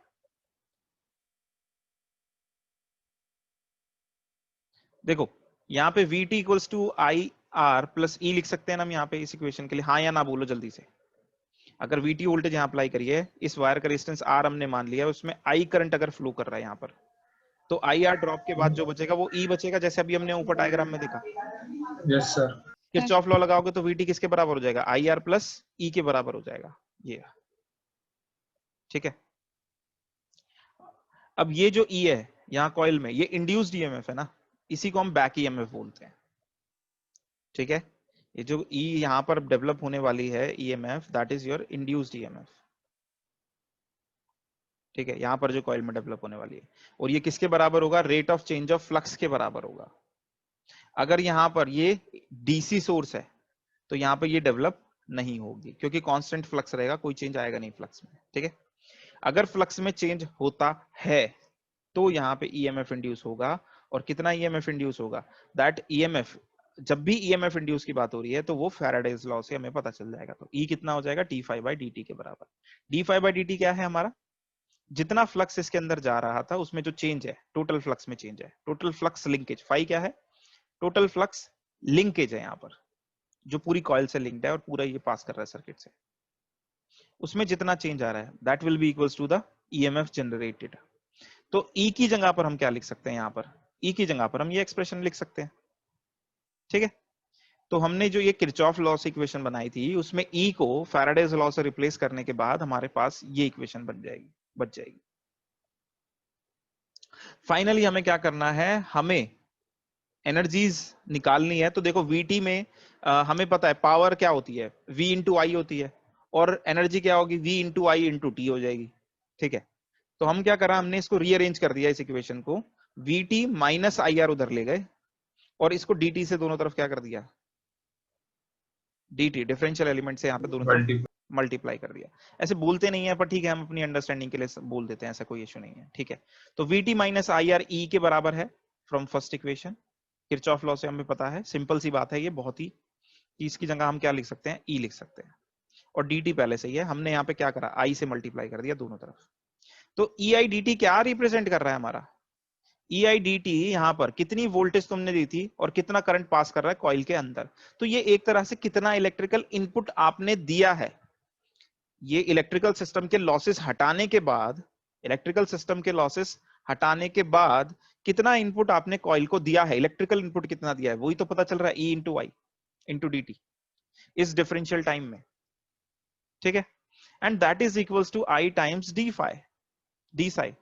देखो यहाँ पे Vt equals to I R plus E लिख सकते हैं ना हम यहाँ पे इस इक्वेशन के लिए, हाँ या ना बोलो जल्दी से। अगर Vt वोल्टेज यहाँ अप्लाई करिए, इस वायर का रेजिस्टेंस R हमने मान लिया, उसमें I करंट अगर फ्लो कर रहा है यहाँ पर, तो आई आर ड्रॉप के बाद जो बचेगा वो E बचेगा, जैसे अभी हमने ऊपर डायग्राम में देखा। Yes sir. किरचॉफ लॉ लगाओगे तो Vt किसके बराबर हो जाएगा, आई आर प्लस ई के बराबर हो जाएगा ये, ठीक है। अब ये जो E है यहाँ कॉइल में, ये इंड्यूस्ड ईएमएफ है ना, इसी को हम बैक ईएमएफ बोलते हैं, ठीक है। ये जो E यहाँ पर डेवलप होने वाली है EMF, that is your induced EMF, ठीक है, यहाँ पर जो कॉइल में डेवलप होने वाली है। और ये किसके बराबर होगा, rate of change of flux के बराबर होगा। अगर यहाँ पर ये डीसी सोर्स है तो यहाँ पर ये डेवलप नहीं होगी, क्योंकि कांस्टेंट फ्लक्स रहेगा, कोई चेंज आएगा नहीं फ्लक्स में, ठीक है। अगर फ्लक्स में चेंज होता है तो यहाँ पे ईएमएफ इंड्यूस होगा, और कितना ईएमएफ इंड्यूस होगा, दैट ईएमएफ, जब भी ईएमएफ इंड्यूस की बात हो रही है तो वो फैराडेज लॉ से हमें पता चल जाएगा। तो ई कितना हो जाएगा, d5/dt के बराबर। d5/dt क्या है हमारा, जितना फ्लक्स इसके अंदर जा रहा था उसमें जो चेंज है, टोटल फ्लक्स में चेंज है, टोटल फ्लक्स लिंकेज। फाई क्या है, टोटल फ्लक्स लिंकेज है यहाँ पर, जो पूरी कॉइल से लिंक्ड है और पूरा ये पास कर रहा है सर्किट से, उसमें जितना चेंज आ रहा है that will be equals to the EMF generated. तो ई की जगह पर हम क्या लिख सकते हैं, यहाँ पर ई की जगह पर हम ये एक्सप्रेशन लिख सकते हैं, ठीक है। तो हमने जो ये किरचॉफ लॉ से इक्वेशन बनाई थी, उसमें ई को फैराडेज लॉ से रिप्लेस करने के बाद हमारे पास ये इक्वेशन बच जाएगी। फाइनली हमें क्या करना है, हमें एनर्जीज निकालनी है। तो देखो वीटी में हमें पता है पावर क्या होती है, V इंटू आई होती है, और एनर्जी क्या होगी, V into I into T हो जाएगी, ठीक है। तो हम क्या करा, हमने इसको रीअरेंज कर दिया इस इक्वेशन को, Vt माइनस आई आर उधर ले गए और इसको dt से दोनों तरफ क्या कर दिया, dt डिफरेंशियल एलिमेंट से यहाँ पे दोनों तरफ मल्टीप्लाई कर दिया। ऐसे बोलते नहीं है पर ठीक है, हम अपनी अंडरस्टैंडिंग के लिए बोल देते हैं, ऐसा कोई इशू नहीं है, ठीक है। तो Vt minus I R E के बराबर है from first equation, Kirchhoff law से हमें पता है, सिंपल सी बात है ये, बहुत ही, इसकी जगह हम क्या लिख सकते हैं, ई लिख सकते हैं, और dt पहले से ही है, हमने यहाँ पे क्या करा, i से मल्टीप्लाई कर दिया दोनों तरफ। तो ei dt क्या रिप्रेजेंट कर रहा है हमारा, ei dt यहाँ पर कितनी वोल्टेज तुमने दी थी और कितना करंट पास कर रहा है कॉइल के अंदर, तो ये एक तरह से कितना इलेक्ट्रिकल इनपुट आपने दिया है। ये इलेक्ट्रिकल सिस्टम के लॉसेस हटाने के बाद, इलेक्ट्रिकल सिस्टम के लॉसेस हटाने के बाद कितना इनपुट आपने कॉइल को दिया है, इलेक्ट्रिकल इनपुट कितना दिया है, वही तो पता चल रहा है, E into I into D T इस डिफरेंशियल टाइम में, ठीक है। And that is equals to I times D phi, D psi,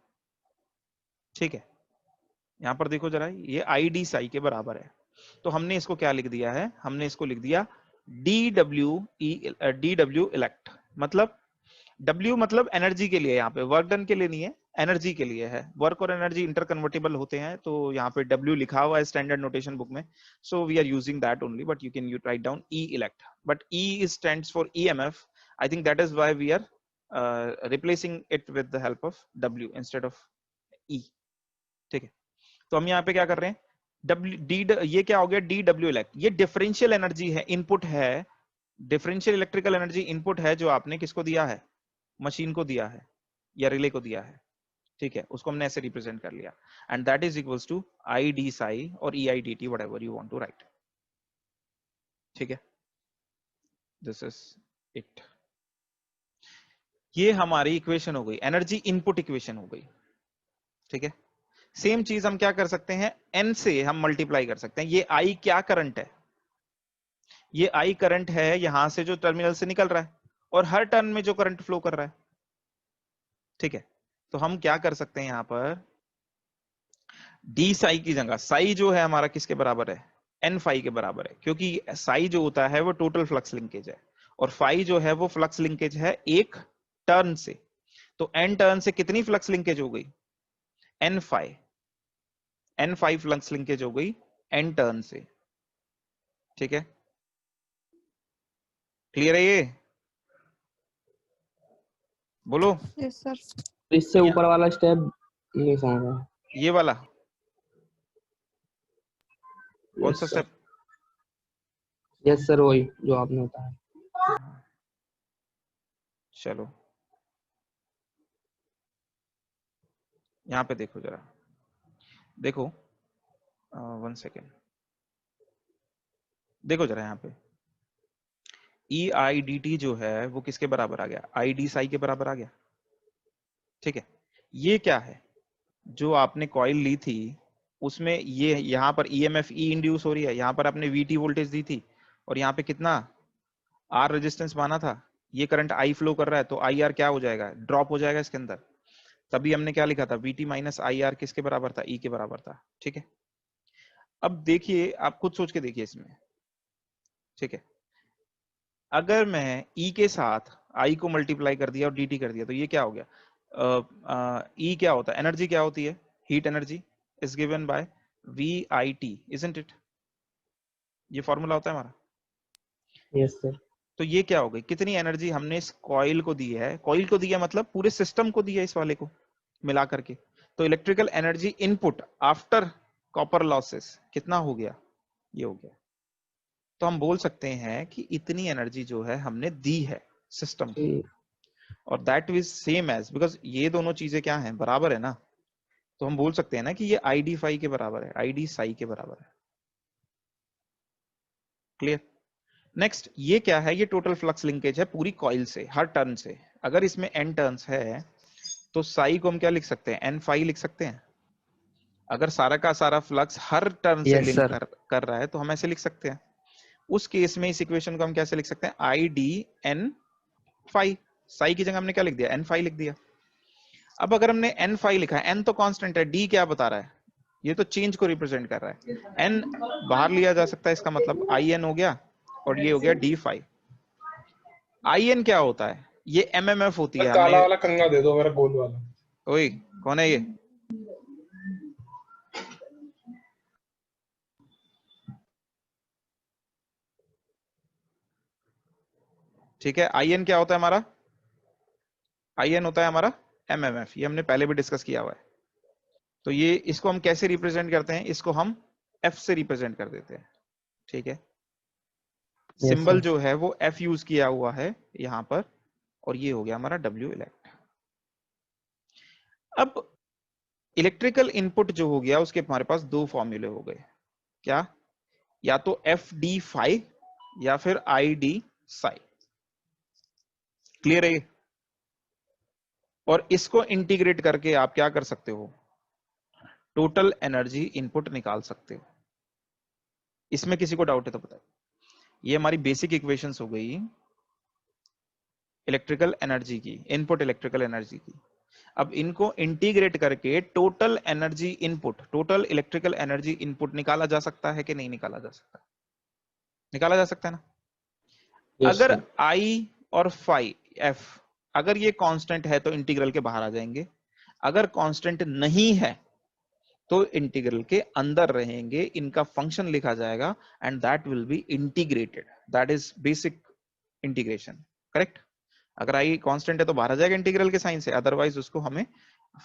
ठीक है। यहां पर देखो जरा, ये आई डी साई के बराबर है। तो हमने इसको क्या लिख दिया है, हमने इसको लिख दिया डी डब्ल्यू इलेक्ट, मतलब W मतलब एनर्जी के लिए, यहाँ पे वर्क डन के लिए नहीं है, एनर्जी के लिए है। वर्क और एनर्जी इंटरकन्वर्टेबल होते हैं, तो यहाँ पे W लिखा हुआ है स्टैंडर्ड नोटेशन बुक में, so we are using that only, but you can you write down E elect, but E stands for EMF. I think that is why we are replacing it with the help of W instead of E, ठीक है। तो हम यहाँ पे क्या कर रहे हैं, ये क्या हो गया, DW elect, ये डिफरेंशियल एनर्जी है, इनपुट है, डिफरेंशियल इलेक्ट्रिकल एनर्जी इनपुट है जो आपने किसको दिया है, मशीन को दिया है या रिले को दिया है, ठीक है। उसको हमने ऐसे रिप्रेजेंट कर लिया, and that is equals to I D psi और E I D T, whatever you want to write, ठीक है। This is it. ये हमारी इक्वेशन हो गई, एनर्जी इनपुट इक्वेशन हो गई। ठीक है, सेम चीज हम क्या कर सकते हैं, एन से हम मल्टीप्लाई कर सकते हैं। ये आई क्या करंट है, ये आई करंट है यहां से जो टर्मिनल से निकल रहा है, और हर टर्न में जो करंट फ्लो कर रहा है। ठीक है, तो हम क्या कर सकते हैं यहां पर, डी साई की जगह, साई जो है हमारा किसके बराबर है, एन फाई के बराबर है, क्योंकि साई जो होता है वो टोटल फ्लक्स लिंकेज है, और फाई जो है वो फ्लक्स लिंकेज है एक टर्न से। तो एन टर्न से कितनी फ्लक्स लिंकेज हो गई, N phi, N phi flux linkage हो गई एन टर्न से। ठीक है, क्लियर है ये, बोलो। Yes sir. इससे या, ऊपर वाला स्टेप नहीं समझा। ये वाला कौन सा yes sir, step, yes sir, वही जो आपने बताया। चलो यहां पे देखो जरा, देखो 1 सेकेंड, देखो जरा यहाँ पे ई आई डी टी जो है वो किसके बराबर आ गया, आई डी साई के बराबर आ गया। ठीक है, ये क्या है, जो आपने कॉइल ली थी उसमें ये यहाँ पर ईएमएफ ई इंड्यूस हो रही है, यहाँ पर आपने वीटी वोल्टेज दी थी, और यहाँ पे कितना आर रेजिस्टेंस माना था, ये करंट आई फ्लो कर रहा है, तो आई आर क्या हो जाएगा, ड्रॉप हो जाएगा इसके अंदर। तभी हमने क्या लिखा था, वीटी माइनस आई आर किसके बराबर था, ई के बराबर था। ठीक है, अब देखिए, आप खुद सोच के देखिए इसमें। ठीक है, अगर मैं ई के साथ आई को मल्टीप्लाई कर दिया और डी टी कर दिया, तो ये क्या हो गया, ई क्या होता है, एनर्जी क्या होती है, heat energy is given by V I T, isn't it, ये फॉर्मूला होता है हमारा। Yes sir. तो ये क्या हो गई, कितनी एनर्जी हमने इस कॉइल को दी है, कॉइल को दिया मतलब पूरे सिस्टम को दिया, इस वाले को मिला करके। तो electrical energy input after copper losses कितना हो गया, ये हो गया। तो हम बोल सकते हैं कि इतनी एनर्जी जो है हमने दी है सिस्टम को, और that is same as, because ये दोनों चीजें क्या है, बराबर है ना, तो हम बोल सकते हैं ना कि ये आई डी फाई के बराबर है, आई डी साई के बराबर है। क्लियर। नेक्स्ट ये क्या है, ये टोटल फ्लक्स लिंकेज है पूरी कॉइल से, हर टर्न से। अगर इसमें एन टर्न्स है तो साई को हम क्या लिख सकते हैं, एन फाई लिख सकते हैं। अगर सारा का सारा फ्लक्स हर टर्न से यस लिंक सर। कर रहा है तो हम ऐसे लिख सकते हैं। उस केस में इस इक्वेशन को हम कैसे लिख सकते हैं, I D N phi, psi की जगह हमने क्या लिख दिया, एन फाई लिख दिया। अब अगर हमने एन फाई लिखा है, एन तो कांस्टेंट है, डी क्या बता रहा है, ये तो चेंज को रिप्रेजेंट कर रहा है। एन बाहर लिया जा सकता है, इसका मतलब आई एन हो गया, और ये हो गया डी फाई। आई एन क्या होता है, ये एमएमएफ होती है, काला हमने, वाला कंगा दे दो मेरा, गोल वाला। ओए कौन है ये, ठीक है। आई एन क्या होता है हमारा, आई एन होता है हमारा एमएमएफ, ये हमने पहले भी डिस्कस किया हुआ है। तो ये इसको हम कैसे रिप्रेजेंट करते हैं, इसको हम एफ से रिप्रेजेंट कर देते हैं। ठीक है, सिंबल जो है वो एफ यूज किया हुआ है यहां पर, और ये हो गया हमारा डब्ल्यू इलेक्ट। अब इलेक्ट्रिकल इनपुट जो हो गया उसके हमारे पास दो फॉर्मूले हो गए, क्या, या तो एफ डी फाई या फिर आई डी साई। क्लियर है ये? और इसको इंटीग्रेट करके आप क्या कर सकते हो, टोटल एनर्जी इनपुट निकाल सकते हो। इसमें किसी को डाउट है तो बताइए। ये हमारी बेसिक इक्वेशंस हो गई इलेक्ट्रिकल एनर्जी की, इनपुट इलेक्ट्रिकल एनर्जी की। अब इनको इंटीग्रेट करके total energy input, total electrical energy input निकाला जा सकता है कि नहीं निकाला जा सकता, निकाला जा सकता है ना। अगर आई और फाई एफ अगर ये कांस्टेंट है तो इंटीग्रल के बाहर आ जाएंगे, अगर कांस्टेंट नहीं है तो इंटीग्रल के अंदर रहेंगे, इनका फंक्शन लिखा जाएगा and that will be integrated, that is basic integration. Correct. अगर आई कांस्टेंट है तो बाहर आ जाएगा इंटीग्रल के साइन से, अदरवाइज उसको हमें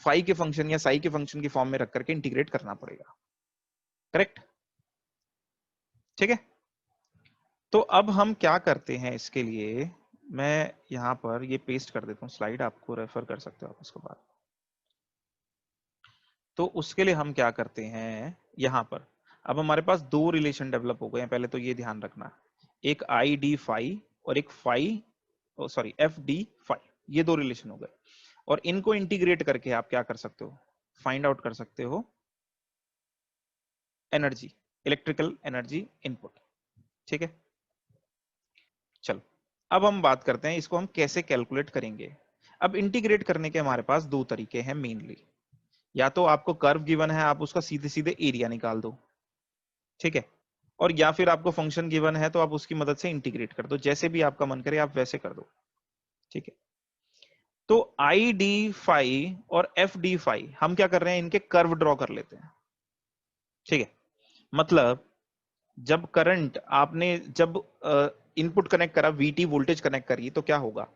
फाई के फंक्शन या साई के फंक्शन की फॉर्म में रख करके इंटीग्रेट करना पड़ेगा। करेक्ट, ठीक है। तो अब हम क्या करते हैं, इसके लिए मैं यहां पर ये पेस्ट कर देता हूं स्लाइड, आपको रेफर कर सकते हो आप उसको बाद। तो उसके लिए हम क्या करते हैं यहां पर, अब हमारे पास दो रिलेशन डेवलप हो गए हैं, पहले तो ये ध्यान रखना, एक आई डी फाई और एक phi, sorry F D phi. ये दो रिलेशन हो गए, और इनको इंटीग्रेट करके आप क्या कर सकते हो, फाइंड आउट कर सकते हो एनर्जी, इलेक्ट्रिकल एनर्जी इनपुट। ठीक है, चलो अब हम बात करते हैं इसको हम कैसे कैलकुलेट करेंगे। अब इंटीग्रेट करने के हमारे पास दो तरीके हैं मेनली, या तो आपको कर्व गिवन है आप उसका सीधे सीधे एरिया निकाल दो, ठीक है, और या फिर आपको फंक्शन गिवन है तो आप उसकी मदद से इंटीग्रेट कर दो, जैसे भी आपका मन करे आप वैसे कर दो। ठीक है, तो आई डी फाई और एफ डी फाई हम क्या कर रहे हैं, इनके कर्व ड्रॉ कर लेते हैं। ठीक है, मतलब जब करंट आपने जब इनपुट कनेक्ट करा, वीटी वोल्टेज कनेक्ट करी, तो क्या होगा,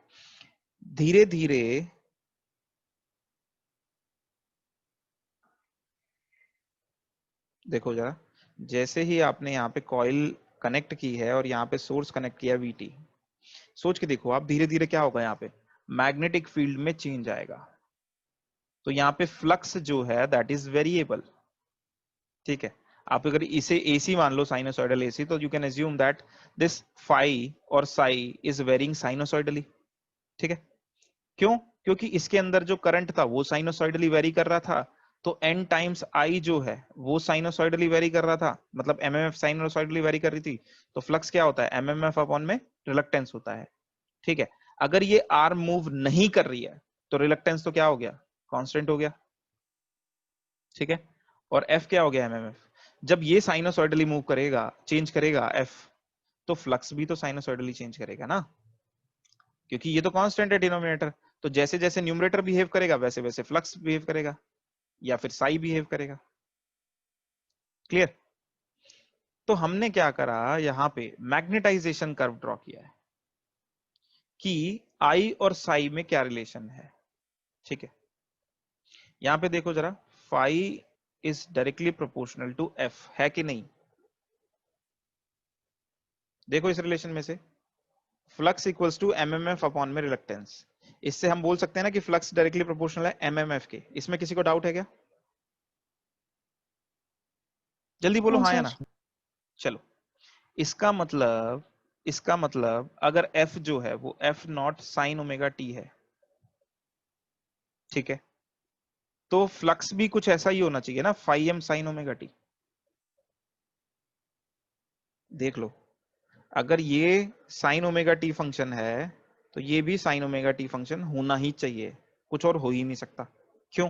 धीरे धीरे देखो जरा, जैसे ही आपने यहाँ पे कॉइल कनेक्ट की है और यहाँ पे सोर्स कनेक्ट किया वीटी, सोच के देखो आप, धीरे धीरे क्या होगा, यहाँ पे मैग्नेटिक फील्ड में चेंज आएगा, तो यहाँ पे फ्लक्स जो है दैट इज वेरिएबल। ठीक है, आप अगर इसे एसी मान लो, साइनोसॉइडल एसी, तो you can assume that this phi और साई इज वेरिंग साइनोसॉइडली। ठीक है, क्यों, क्योंकि इसके अंदर जो करंट था वो साइनोसॉइडली वेरी कर रहा था, तो n टाइम्स आई जो है वो साइनोसॉइडली वेरी कर रहा था, मतलब एमएमएफ साइनोसॉइडली वेरी कर रही थी, तो फ्लक्स क्या होता है, एमएमएफ अपॉन में रिलक्टेंस होता है। ठीक है, अगर ये आर मूव नहीं कर रही है तो रिलक्टेंस तो क्या हो गया, कांस्टेंट हो गया। ठीक है, और एफ क्या हो गया, एमएमएफ। जब ये साइनोसॉइडली मूव करेगा, चेंज करेगा एफ, तो फ्लक्स भी तो साइनोसॉइडली चेंज करेगा ना, क्योंकि ये तो कांस्टेंट है डिनोमिनेटर, तो जैसे जैसे न्यूमरेटर बिहेव करेगा वैसे वैसे फ्लक्स बिहेव करेगा या फिर साई बिहेव करेगा। क्लियर। तो हमने क्या करा, यहां पे मैग्नेटाइजेशन कर्व ड्रॉ किया है कि आई और साई में क्या रिलेशन है। ठीक है, यहां पे देखो जरा, phi is directly proportional to F, है कि नहीं, देखो इस रिलेशन में से flux equals to MMF upon में रिलक्टेंस, इससे हम बोल सकते हैं ना कि फ्लक्स डायरेक्टली प्रोपोर्शनल है एमएमएफ के। इसमें किसी को डाउट है क्या, जल्दी बोलो हाँ हाँ या सर। ना। चलो, इसका मतलब अगर f जो है वो f not sign omega T है, ठीक है, तो फ्लक्स भी कुछ ऐसा ही होना चाहिए ना, phi M sine omega T. देख लो, अगर ये साइन ओमेगा टी फंक्शन है तो ये भी साइन ओमेगा टी फंक्शन होना ही चाहिए, कुछ और हो ही नहीं सकता। क्यों,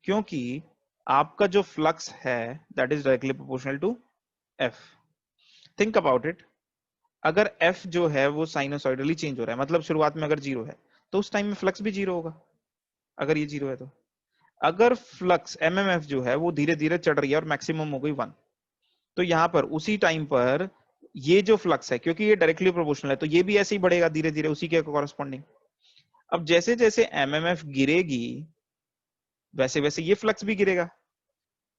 क्योंकि आपका जो फ्लक्स है that is directly proportional to f। Think about it, अगर f जो है वो साइनोसॉइडली चेंज हो रहा है, मतलब शुरुआत में अगर जीरो है तो उस टाइम में फ्लक्स भी जीरो होगा, अगर ये जीरो है तो। अगर फ्लक्स एमएमएफ जो है वो धीरे धीरे चढ़ रही है और मैक्सिमम हो गई 1, तो यहां पर उसी टाइम पर ये जो फ्लक्स है, क्योंकि ये डायरेक्टली प्रोपोर्शनल है, तो ये भी ऐसे ही बढ़ेगा धीरे धीरे उसी के कॉरेस्पॉन्डिंग। अब जैसे जैसे एमएमएफ गिरेगी वैसे वैसे ये फ्लक्स भी गिरेगा,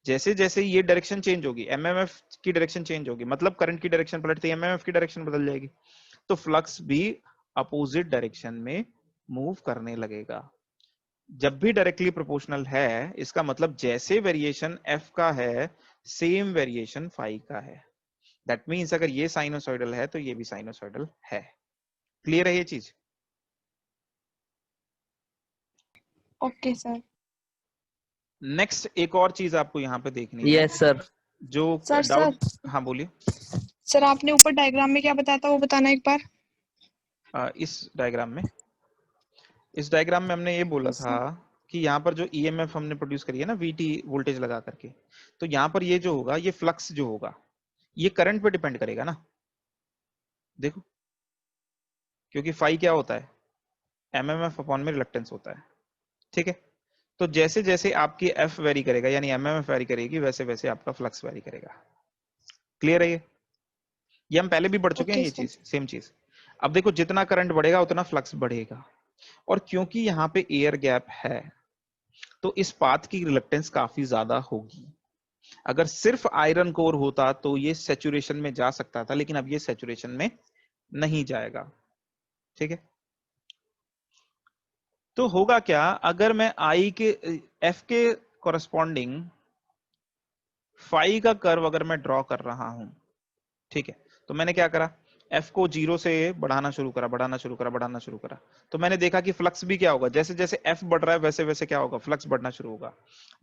जैसे जैसे ये डायरेक्शन चेंज होगी, एमएमएफ की डायरेक्शन चेंज होगी, मतलब करंट की डायरेक्शन पलटती है, एमएमएफ की डायरेक्शन बदल जाएगी, तो फ्लक्स भी अपोजिट डायरेक्शन में मूव करने लगेगा। जब भी डायरेक्टली प्रोपोर्शनल है, इसका मतलब जैसे वेरिएशन एफ का है सेम वेरिएशन फाई का है। दैट मींस अगर ये साइनोसॉइडल है तो ये भी साइनोसॉइडल है। क्लियर है ये चीज। Okay sir. नेक्स्ट एक और चीज आपको यहाँ पे देखनी है, यस सर। जो सर डाउट, हाँ बोलिए। सर आपने ऊपर डायग्राम में क्या बताया था वो बताना एक बार। इस डायग्राम में हमने ये बोला यस था सर। कि यहाँ पर जो ईएमएफ हमने प्रोड्यूस करी है ना वीटी वोल्टेज लगा करके, तो यहाँ पर ये जो होगा, ये फ्लक्स जो होगा ये करंट पे डिपेंड करेगा ना, देखो, क्योंकि फाई क्या होता है, एमएमएफ अपॉन में रिलक्टेंस होता है। ठीक है, तो जैसे जैसे आपकी एफ वेरी करेगा यानी एमएमएफ वेरी करेगी, वैसे वैसे आपका फ्लक्स वेरी करेगा। क्लियर है ये हम पहले भी बढ़ चुके हैं ओके ये सर। चीज, सेम चीज। अब देखो, जितना करंट बढ़ेगा उतना फ्लक्स बढ़ेगा, और क्योंकि यहाँ पे एयर गैप है तो इस पाथ की रिलक्टेंस काफी ज्यादा होगी। अगर सिर्फ आयरन कोर होता तो ये सेचुरेशन में जा सकता था, लेकिन अब ये सेचुरेशन में नहीं जाएगा। ठीक है, तो होगा क्या, अगर मैं आई के एफ के कॉरेस्पॉन्डिंग फाई का कर्व अगर मैं ड्रॉ कर रहा हूं, ठीक है, तो मैंने क्या करा, एफ को 0 से बढ़ाना शुरू करा, तो मैंने देखा कि फ्लक्स भी क्या होगा, जैसे जैसे एफ बढ़ रहा है वैसे वैसे क्या होगा, फ्लक्स बढ़ना शुरू होगा.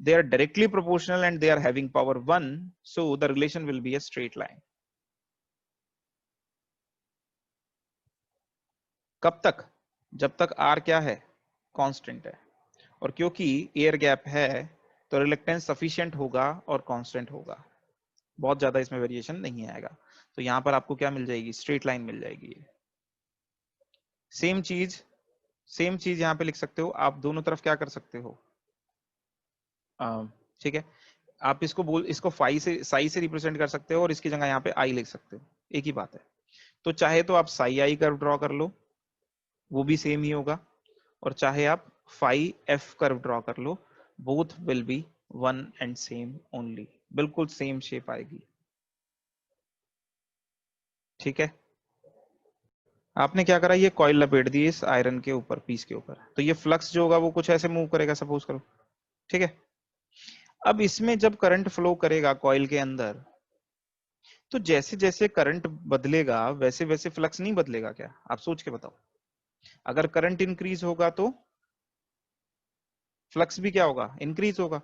They are directly proportional and they are having power 1, so the relation will be a straight line. कब तक? जब तक आर क्या है, कांस्टेंट है. और क्योंकि एयर गैप है तो रिलक्टेंस सफिशिएंट होगा और कांस्टेंट होगा, बहुत ज्यादा इसमें वेरिएशन नहीं आएगा. तो यहां पर आपको क्या मिल जाएगी, स्ट्रेट लाइन मिल जाएगी. सेम चीज यहां पे लिख सकते हो आप, दोनों तरफ क्या कर सकते हो, ठीक है, आप इसको फाई से साई से रिप्रेजेंट कर सकते हो और इसकी जगह यहाँ पे आई लिख सकते हो, एक ही बात है. तो चाहे तो आप साई आई कर्व ड्रॉ कर लो, वो भी सेम ही होगा, और चाहे आप फाई एफ कर्व ड्रॉ कर लो, both will be one and same only, बिल्कुल सेम शेप आएगी. ठीक है, आपने क्या करा, ये कॉइल लपेट दी इस आयरन के ऊपर, पीस के ऊपर, तो ये फ्लक्स जो होगा वो कुछ ऐसे मूव करेगा, सपोज करो. ठीक है, अब इसमें जब करंट फ्लो करेगा कॉइल के अंदर, तो जैसे जैसे करंट बदलेगा वैसे वैसे फ्लक्स नहीं बदलेगा क्या, आप सोच के बताओ. अगर करंट इंक्रीज होगा तो फ्लक्स भी क्या होगा, इंक्रीज होगा.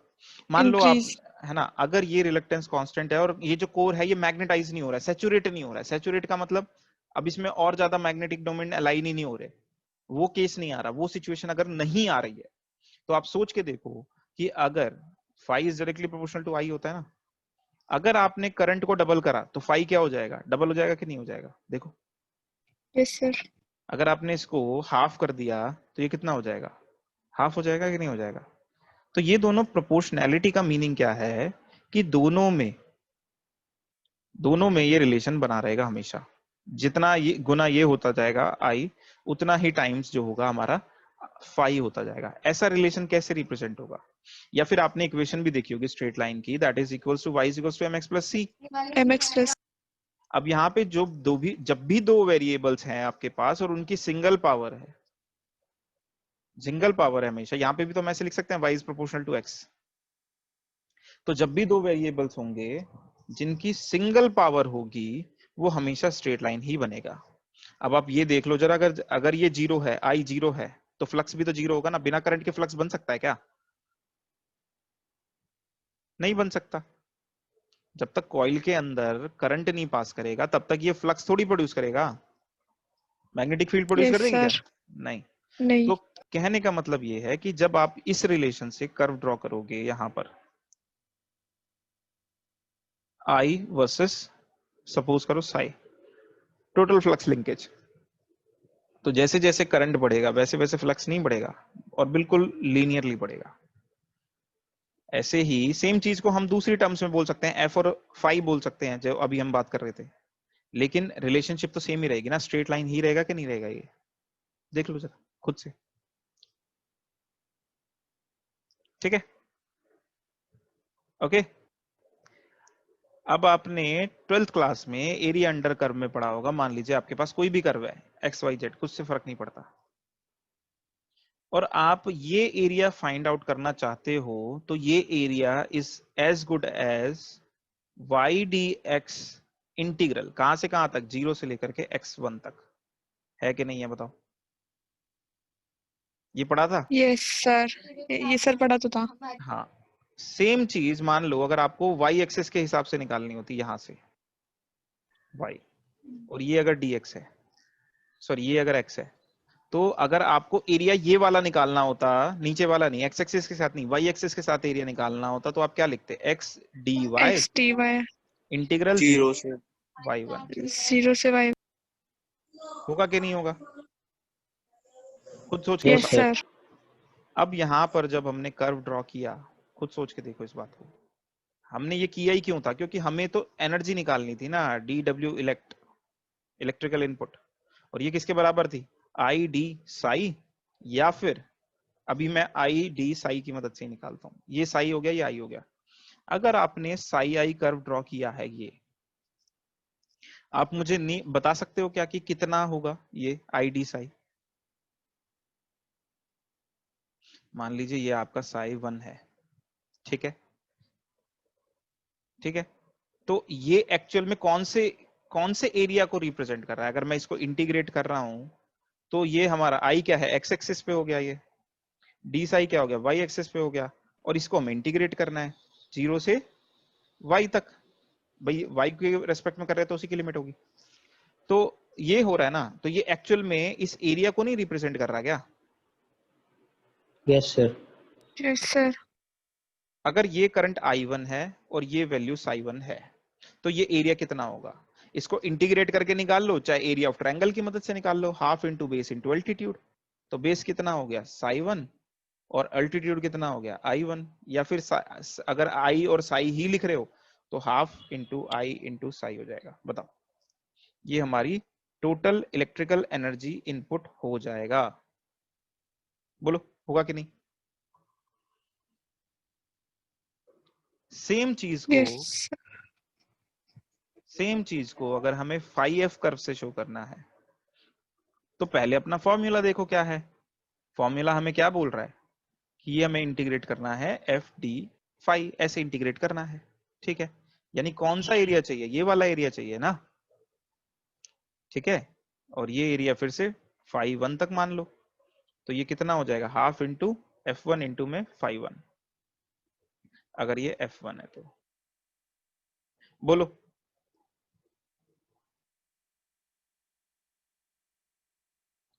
मान लो आप, इंक्रीज। है ना, अगर ये रिलक्टेंस कांस्टेंट है और ये जो कोर है ये मैग्नेटाइज नहीं हो रहा है, सैचुरेट नहीं हो रहा है. सैचुरेट का मतलब अब इसमें और ज्यादा मैग्नेटिक डोमेन अलाइन ही नहीं हो रहे, वो केस नहीं आ रहा, वो सिचुएशन अगर नहीं आ रही है, तो आप सोच के देखो कि अगर phi is directly proportional to I होता है ना, अगर आपने करंट को डबल करा तो फाई क्या हो जाएगा, डबल हो जाएगा कि नहीं हो जाएगा, देखो. Yes sir. अगर आपने इसको हाफ कर दिया तो ये कितना हो जाएगा, हाफ हो जाएगा कि नहीं हो जाएगा. तो ये दोनों प्रोपोर्शनैलिटी का मीनिंग क्या है कि दोनों में ये रिलेशन बना रहेगा हमेशा. जितना ये गुना ये होता जाएगा आई, उतना ही टाइम्स जो होगा हमारा फाई होता जाएगा. ऐसा रिलेशन कैसे रिप्रेजेंट होगा, या फिर आपने इक्वेशन भी देखी होगी स्ट्रेट लाइन की, that is equals to Y is equals to M X plus C. mx plus. अब यहाँ पे जब भी दो वेरिएबल्स हैं आपके पास और उनकी सिंगल पावर है, हमेशा, यहाँ पे भी तो हम ऐसे लिख सकते हैं y is proportional to x. तो जब भी दो वेरिएबल्स होंगे जिनकी सिंगल पावर होगी, वो हमेशा स्ट्रेट लाइन ही बनेगा. अब आप ये देख लो जरा, अगर ये जीरो है, आई जीरो है, तो फ्लक्स भी तो जीरो होगा ना. बिना करंट के फ्लक्स बन सकता है क्या, नहीं बन सकता. जब तक कॉइल के अंदर करंट नहीं पास करेगा तब तक ये फ्लक्स थोड़ी प्रोड्यूस करेगा, मैग्नेटिक फील्ड प्रोड्यूस कर यस देंगे क्या, सर। नहीं. नहीं। तो कहने का मतलब ये है कि जब आप इस रिलेशन से कर्व ड्रॉ करोगे, यहां पर आई वर्सेस सपोज करो साई, टोटल फ्लक्स लिंकेज, तो जैसे जैसे करंट बढ़ेगा वैसे वैसे फ्लक्स नहीं बढ़ेगा, और बिल्कुल लीनियरली बढ़ेगा. ऐसे ही सेम चीज को हम दूसरी टर्म्स में बोल सकते हैं, एफ और फाई बोल सकते हैं, जो अभी हम बात कर रहे थे, लेकिन रिलेशनशिप तो सेम ही रहेगी ना, स्ट्रेट लाइन ही रहेगा कि नहीं रहेगा, ये देख लो जरा खुद से. ठीक है, ओके. अब आपने 12th क्लास में एरिया अंडर कर्व में पढ़ा होगा, मान लीजिए आपके पास कोई भी कर्व है एक्स वाई जेड, कुछ से फर्क नहीं पड़ता, और आप ये एरिया फाइंड आउट करना चाहते हो, तो ये area is as good as Y D X integral, कहां से कहां तक, 0 से लेकर के x1 तक, है कि नहीं है बताओ, ये पढ़ा था. यस सर, ये सर पढ़ा तो था। हाँ, सेम चीज मान लो अगर आपको y एक्सिस के हिसाब से निकालनी होती, यहां से y, और ये अगर dx है, सॉरी ये अगर x है, तो अगर आपको एरिया ये वाला निकालना होता, नीचे वाला नहीं, x एक्सिस के साथ नहीं, y एक्सिस के साथ एरिया निकालना होता, तो आप क्या लिखते, x dy X T Y. Integral 0 से y1. 0 से y। होगा कि नहीं होगा, खुद सोच के यस यस बताओ. सर। सर। अब यहां पर जब हमने कर्व ड्रॉ किया, खुद सोच के देखो इस बात को, हमने ये किया ही क्यों था, क्योंकि हमें तो एनर्जी निकालनी थी ना, dw इलेक्ट्रिकल इनपुट, और ये किसके बराबर थी, आई डी साई, या फिर अभी मैं आई डी साई की मदद से ही निकालता हूं, ये साई हो गया, ये आई हो गया. अगर आपने साई आई कर्व ड्रॉ किया है, ये आप मुझे नहीं बता सकते हो क्या कि कितना होगा ये आई डी साई. मान लीजिए ये आपका साई 1 है, ठीक है, ठीक है, तो ये एक्चुअल में कौन से कौन से एरिया को रिप्रेजेंट कर रहा है? अगर मैं इसको इंटीग्रेट कर रहा हूं तो ये हमारा आई क्या है, एक्स एक्सिस पे हो गया, ये डी साई क्या हो गया, वाई एक्सिस पे हो गया, और इसको हमें इंटीग्रेट करना है 0 से y तक। भाई y के रेस्पेक्ट में कर रहे हैं तो उसी की लिमिट होगी। तो ये हो रहा है ना, तो ये एक्चुअल में इस एरिया को नहीं रिप्रेजेंट कर रहा क्या? Yes sir. Yes sir. अगर ये करंट I1 है और ये वैल्यू psi1 है तो ये एरिया कितना होगा? इसको इंटीग्रेट करके निकाल लो, चाहे एरिया ऑफ ट्रायंगल की मदद से निकाल लो, half into base into altitude. तो बेस कितना हो गया psi1 और अल्टीट्यूड कितना हो गया I1, या फिर अगर I और psi ही लिख रहे हो तो half into I into psi हो जाएगा। बताओ, ये हमारी टोटल इलेक्ट्रिकल एनर्जी इनपुट हो जाएगा। बोलो होगा कि नहीं? Same yes. चीज को अगर हमें फाई एफ कर्व से शो करना है तो पहले अपना फॉर्मूला देखो क्या है। फॉर्मूला हमें क्या बोल रहा है कि ये हमें इंटीग्रेट करना है एफ डी फाई, ऐसे इंटीग्रेट करना है, ठीक है। यानी कौन सा एरिया चाहिए? ये वाला एरिया चाहिए ना, ठीक है। और ये एरिया फिर से फाई 1 तक मान लो, तो ये कितना हो जाएगा, हाफ इंटू F1 इंटू में फाई 1, अगर ये F1 है तो। बोलो,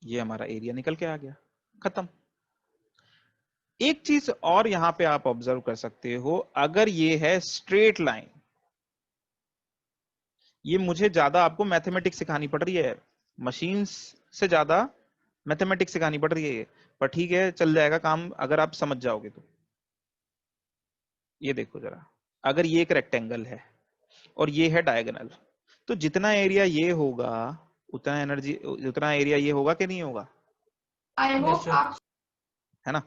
ये हमारा एरिया निकल के आ गया, खत्म। एक चीज और यहां पे आप ऑब्जर्व कर सकते हो, अगर ये है स्ट्रेट लाइन, ये मुझे ज्यादा आपको मैथमेटिक्स सिखानी पड़ रही है, मशीन्स से ज्यादा मैथमेटिक्स सिखानी पड़ रही है, पर ठीक है चल जाएगा काम अगर आप समझ जाओगे तो। ये देखो जरा, अगर ये एक रेक्टेंगल है और ये है डायगोनल, तो जितना एरिया ये होगा उतना एनर्जी, उतना एरिया ये होगा कि नहीं होगा? है ना?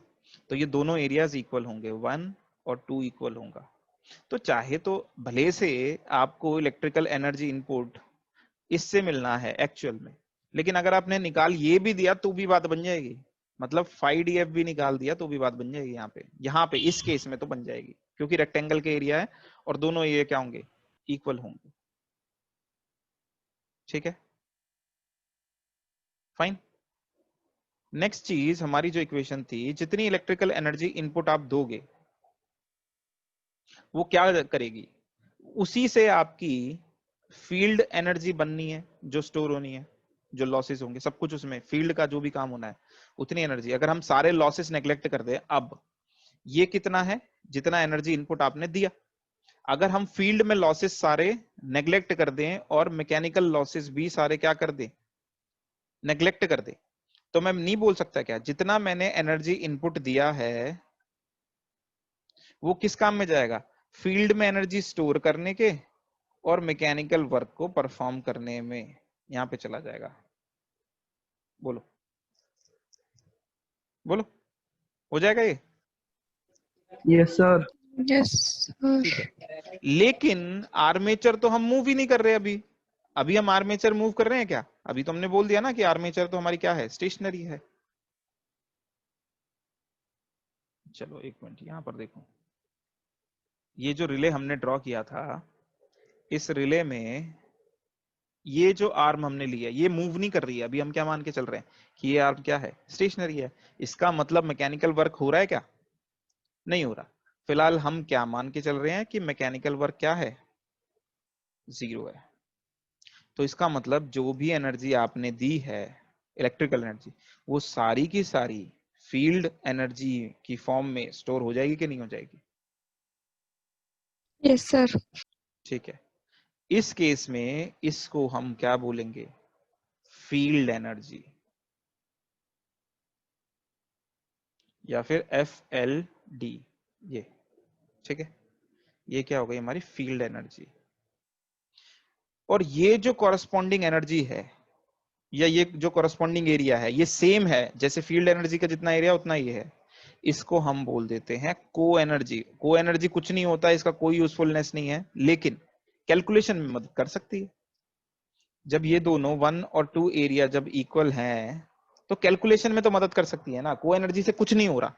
तो ये दोनों एरियाज इक्वल होंगे, 1 और 2 इक्वल होगा। तो चाहे तो भले से आपको इलेक्ट्रिकल एनर्जी इनपुट इससे मिलना है एक्चुअल में, लेकिन अगर आपने निकाल ये भी दिया तो भी बात बन जाएगी, मतलब 5df भी निकाल दिया तो भी बात बन जाएगी। यहाँ पे इस केस में तो बन जाएगी, क्योंकि रेक्टेंगल के एरिया है और दोनों एरिया क्या होंगे, इक्वल होंगे, ठीक है, फाइन। नेक्स्ट चीज, हमारी जो इक्वेशन थी, जितनी इलेक्ट्रिकल एनर्जी इनपुट आप दोगे वो क्या करेगी, उसी से आपकी फील्ड एनर्जी बननी है जो स्टोर होनी है, जो लॉसेस होंगे सब कुछ उसमें, फील्ड का जो भी काम होना है उतनी एनर्जी। अगर हम सारे लॉसेस नेग्लेक्ट कर दे, अब ये कितना है, जितना एनर्जी इनपुट आपने दिया, अगर हम फील्ड में लॉसेस सारे नेग्लेक्ट कर दें और मैकेनिकल लॉसेस भी सारे क्या कर दें, नेग्लेक्ट कर दें, तो मैं नहीं बोल सकता क्या जितना मैंने एनर्जी इनपुट दिया है वो किस काम में जाएगा, फील्ड में एनर्जी स्टोर करने के और मैकेनिकल वर्क को परफॉर्म करने में, यहां पे चला जाएगा। बोलो बोलो, हो जाएगा ये? Yes sir. यस। ठीक है, लेकिन आर्मेचर तो हम मूव ही नहीं कर रहे अभी। अभी हम आर्मेचर मूव कर रहे हैं क्या? अभी तो हमने बोल दिया ना कि आर्मेचर तो हमारी क्या है, स्टेशनरी है। चलो एक मिनट, यहां पर देखो, ये जो रिले हमने ड्रॉ किया था, इस रिले में ये जो आर्म हमने लिया ये मूव नहीं कर रही है। अभी हम क्या मान के चल रहे हैं कि ये आर्म क्या है, स्टेशनरी है। इसका मतलब मैकेनिकल वर्क हो रहा है क्या? नहीं हो रहा। फिलहाल हम क्या मान के चल रहे हैं कि मैकेनिकल वर्क क्या है, 0 है। तो इसका मतलब जो भी एनर्जी आपने दी है, इलेक्ट्रिकल एनर्जी, वो सारी की सारी फील्ड एनर्जी की फॉर्म में स्टोर हो जाएगी कि नहीं हो जाएगी? Yes sir. ठीक है, इस केस में इसको हम क्या बोलेंगे, फील्ड एनर्जी, या फिर FLD, ये ठीक है, ये क्या हो गई हमारी फील्ड एनर्जी। और ये जो कॉरस्पॉन्डिंग एनर्जी है या ये जो कॉरस्पॉन्डिंग एरिया है, ये सेम है जैसे फील्ड एनर्जी का जितना एरिया उतना ही है। इसको हम बोल देते हैं को एनर्जी। को एनर्जी कुछ नहीं होता, इसका कोई यूजफुलनेस नहीं है, लेकिन कैलकुलेशन में मदद कर सकती है। जब ये दोनों 1 और 2 एरिया जब इक्वल हैं तो कैलकुलेशन में तो मदद कर सकती है ना। को एनर्जी से कुछ नहीं हो रहा,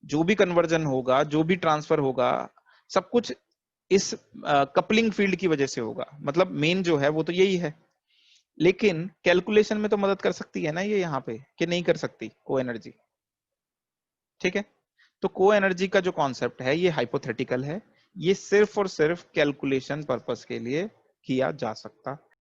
जो भी कन्वर्जन होगा, जो भी ट्रांसफर होगा, सब कुछ इस कपलिंग फील्ड की वजह से होगा। मतलब मेन जो है वो तो यही है, लेकिन कैलकुलेशन में तो मदद कर सकती है ना ये यहाँ पे, कि नहीं कर सकती को एनर्जी। ठीक है, तो को एनर्जी का जो कॉन्सेप्ट है ये हाइपोथेटिकल है, ये सिर्फ और सिर्फ कैलकुलेशन पर्पस के लिए किया जा सकता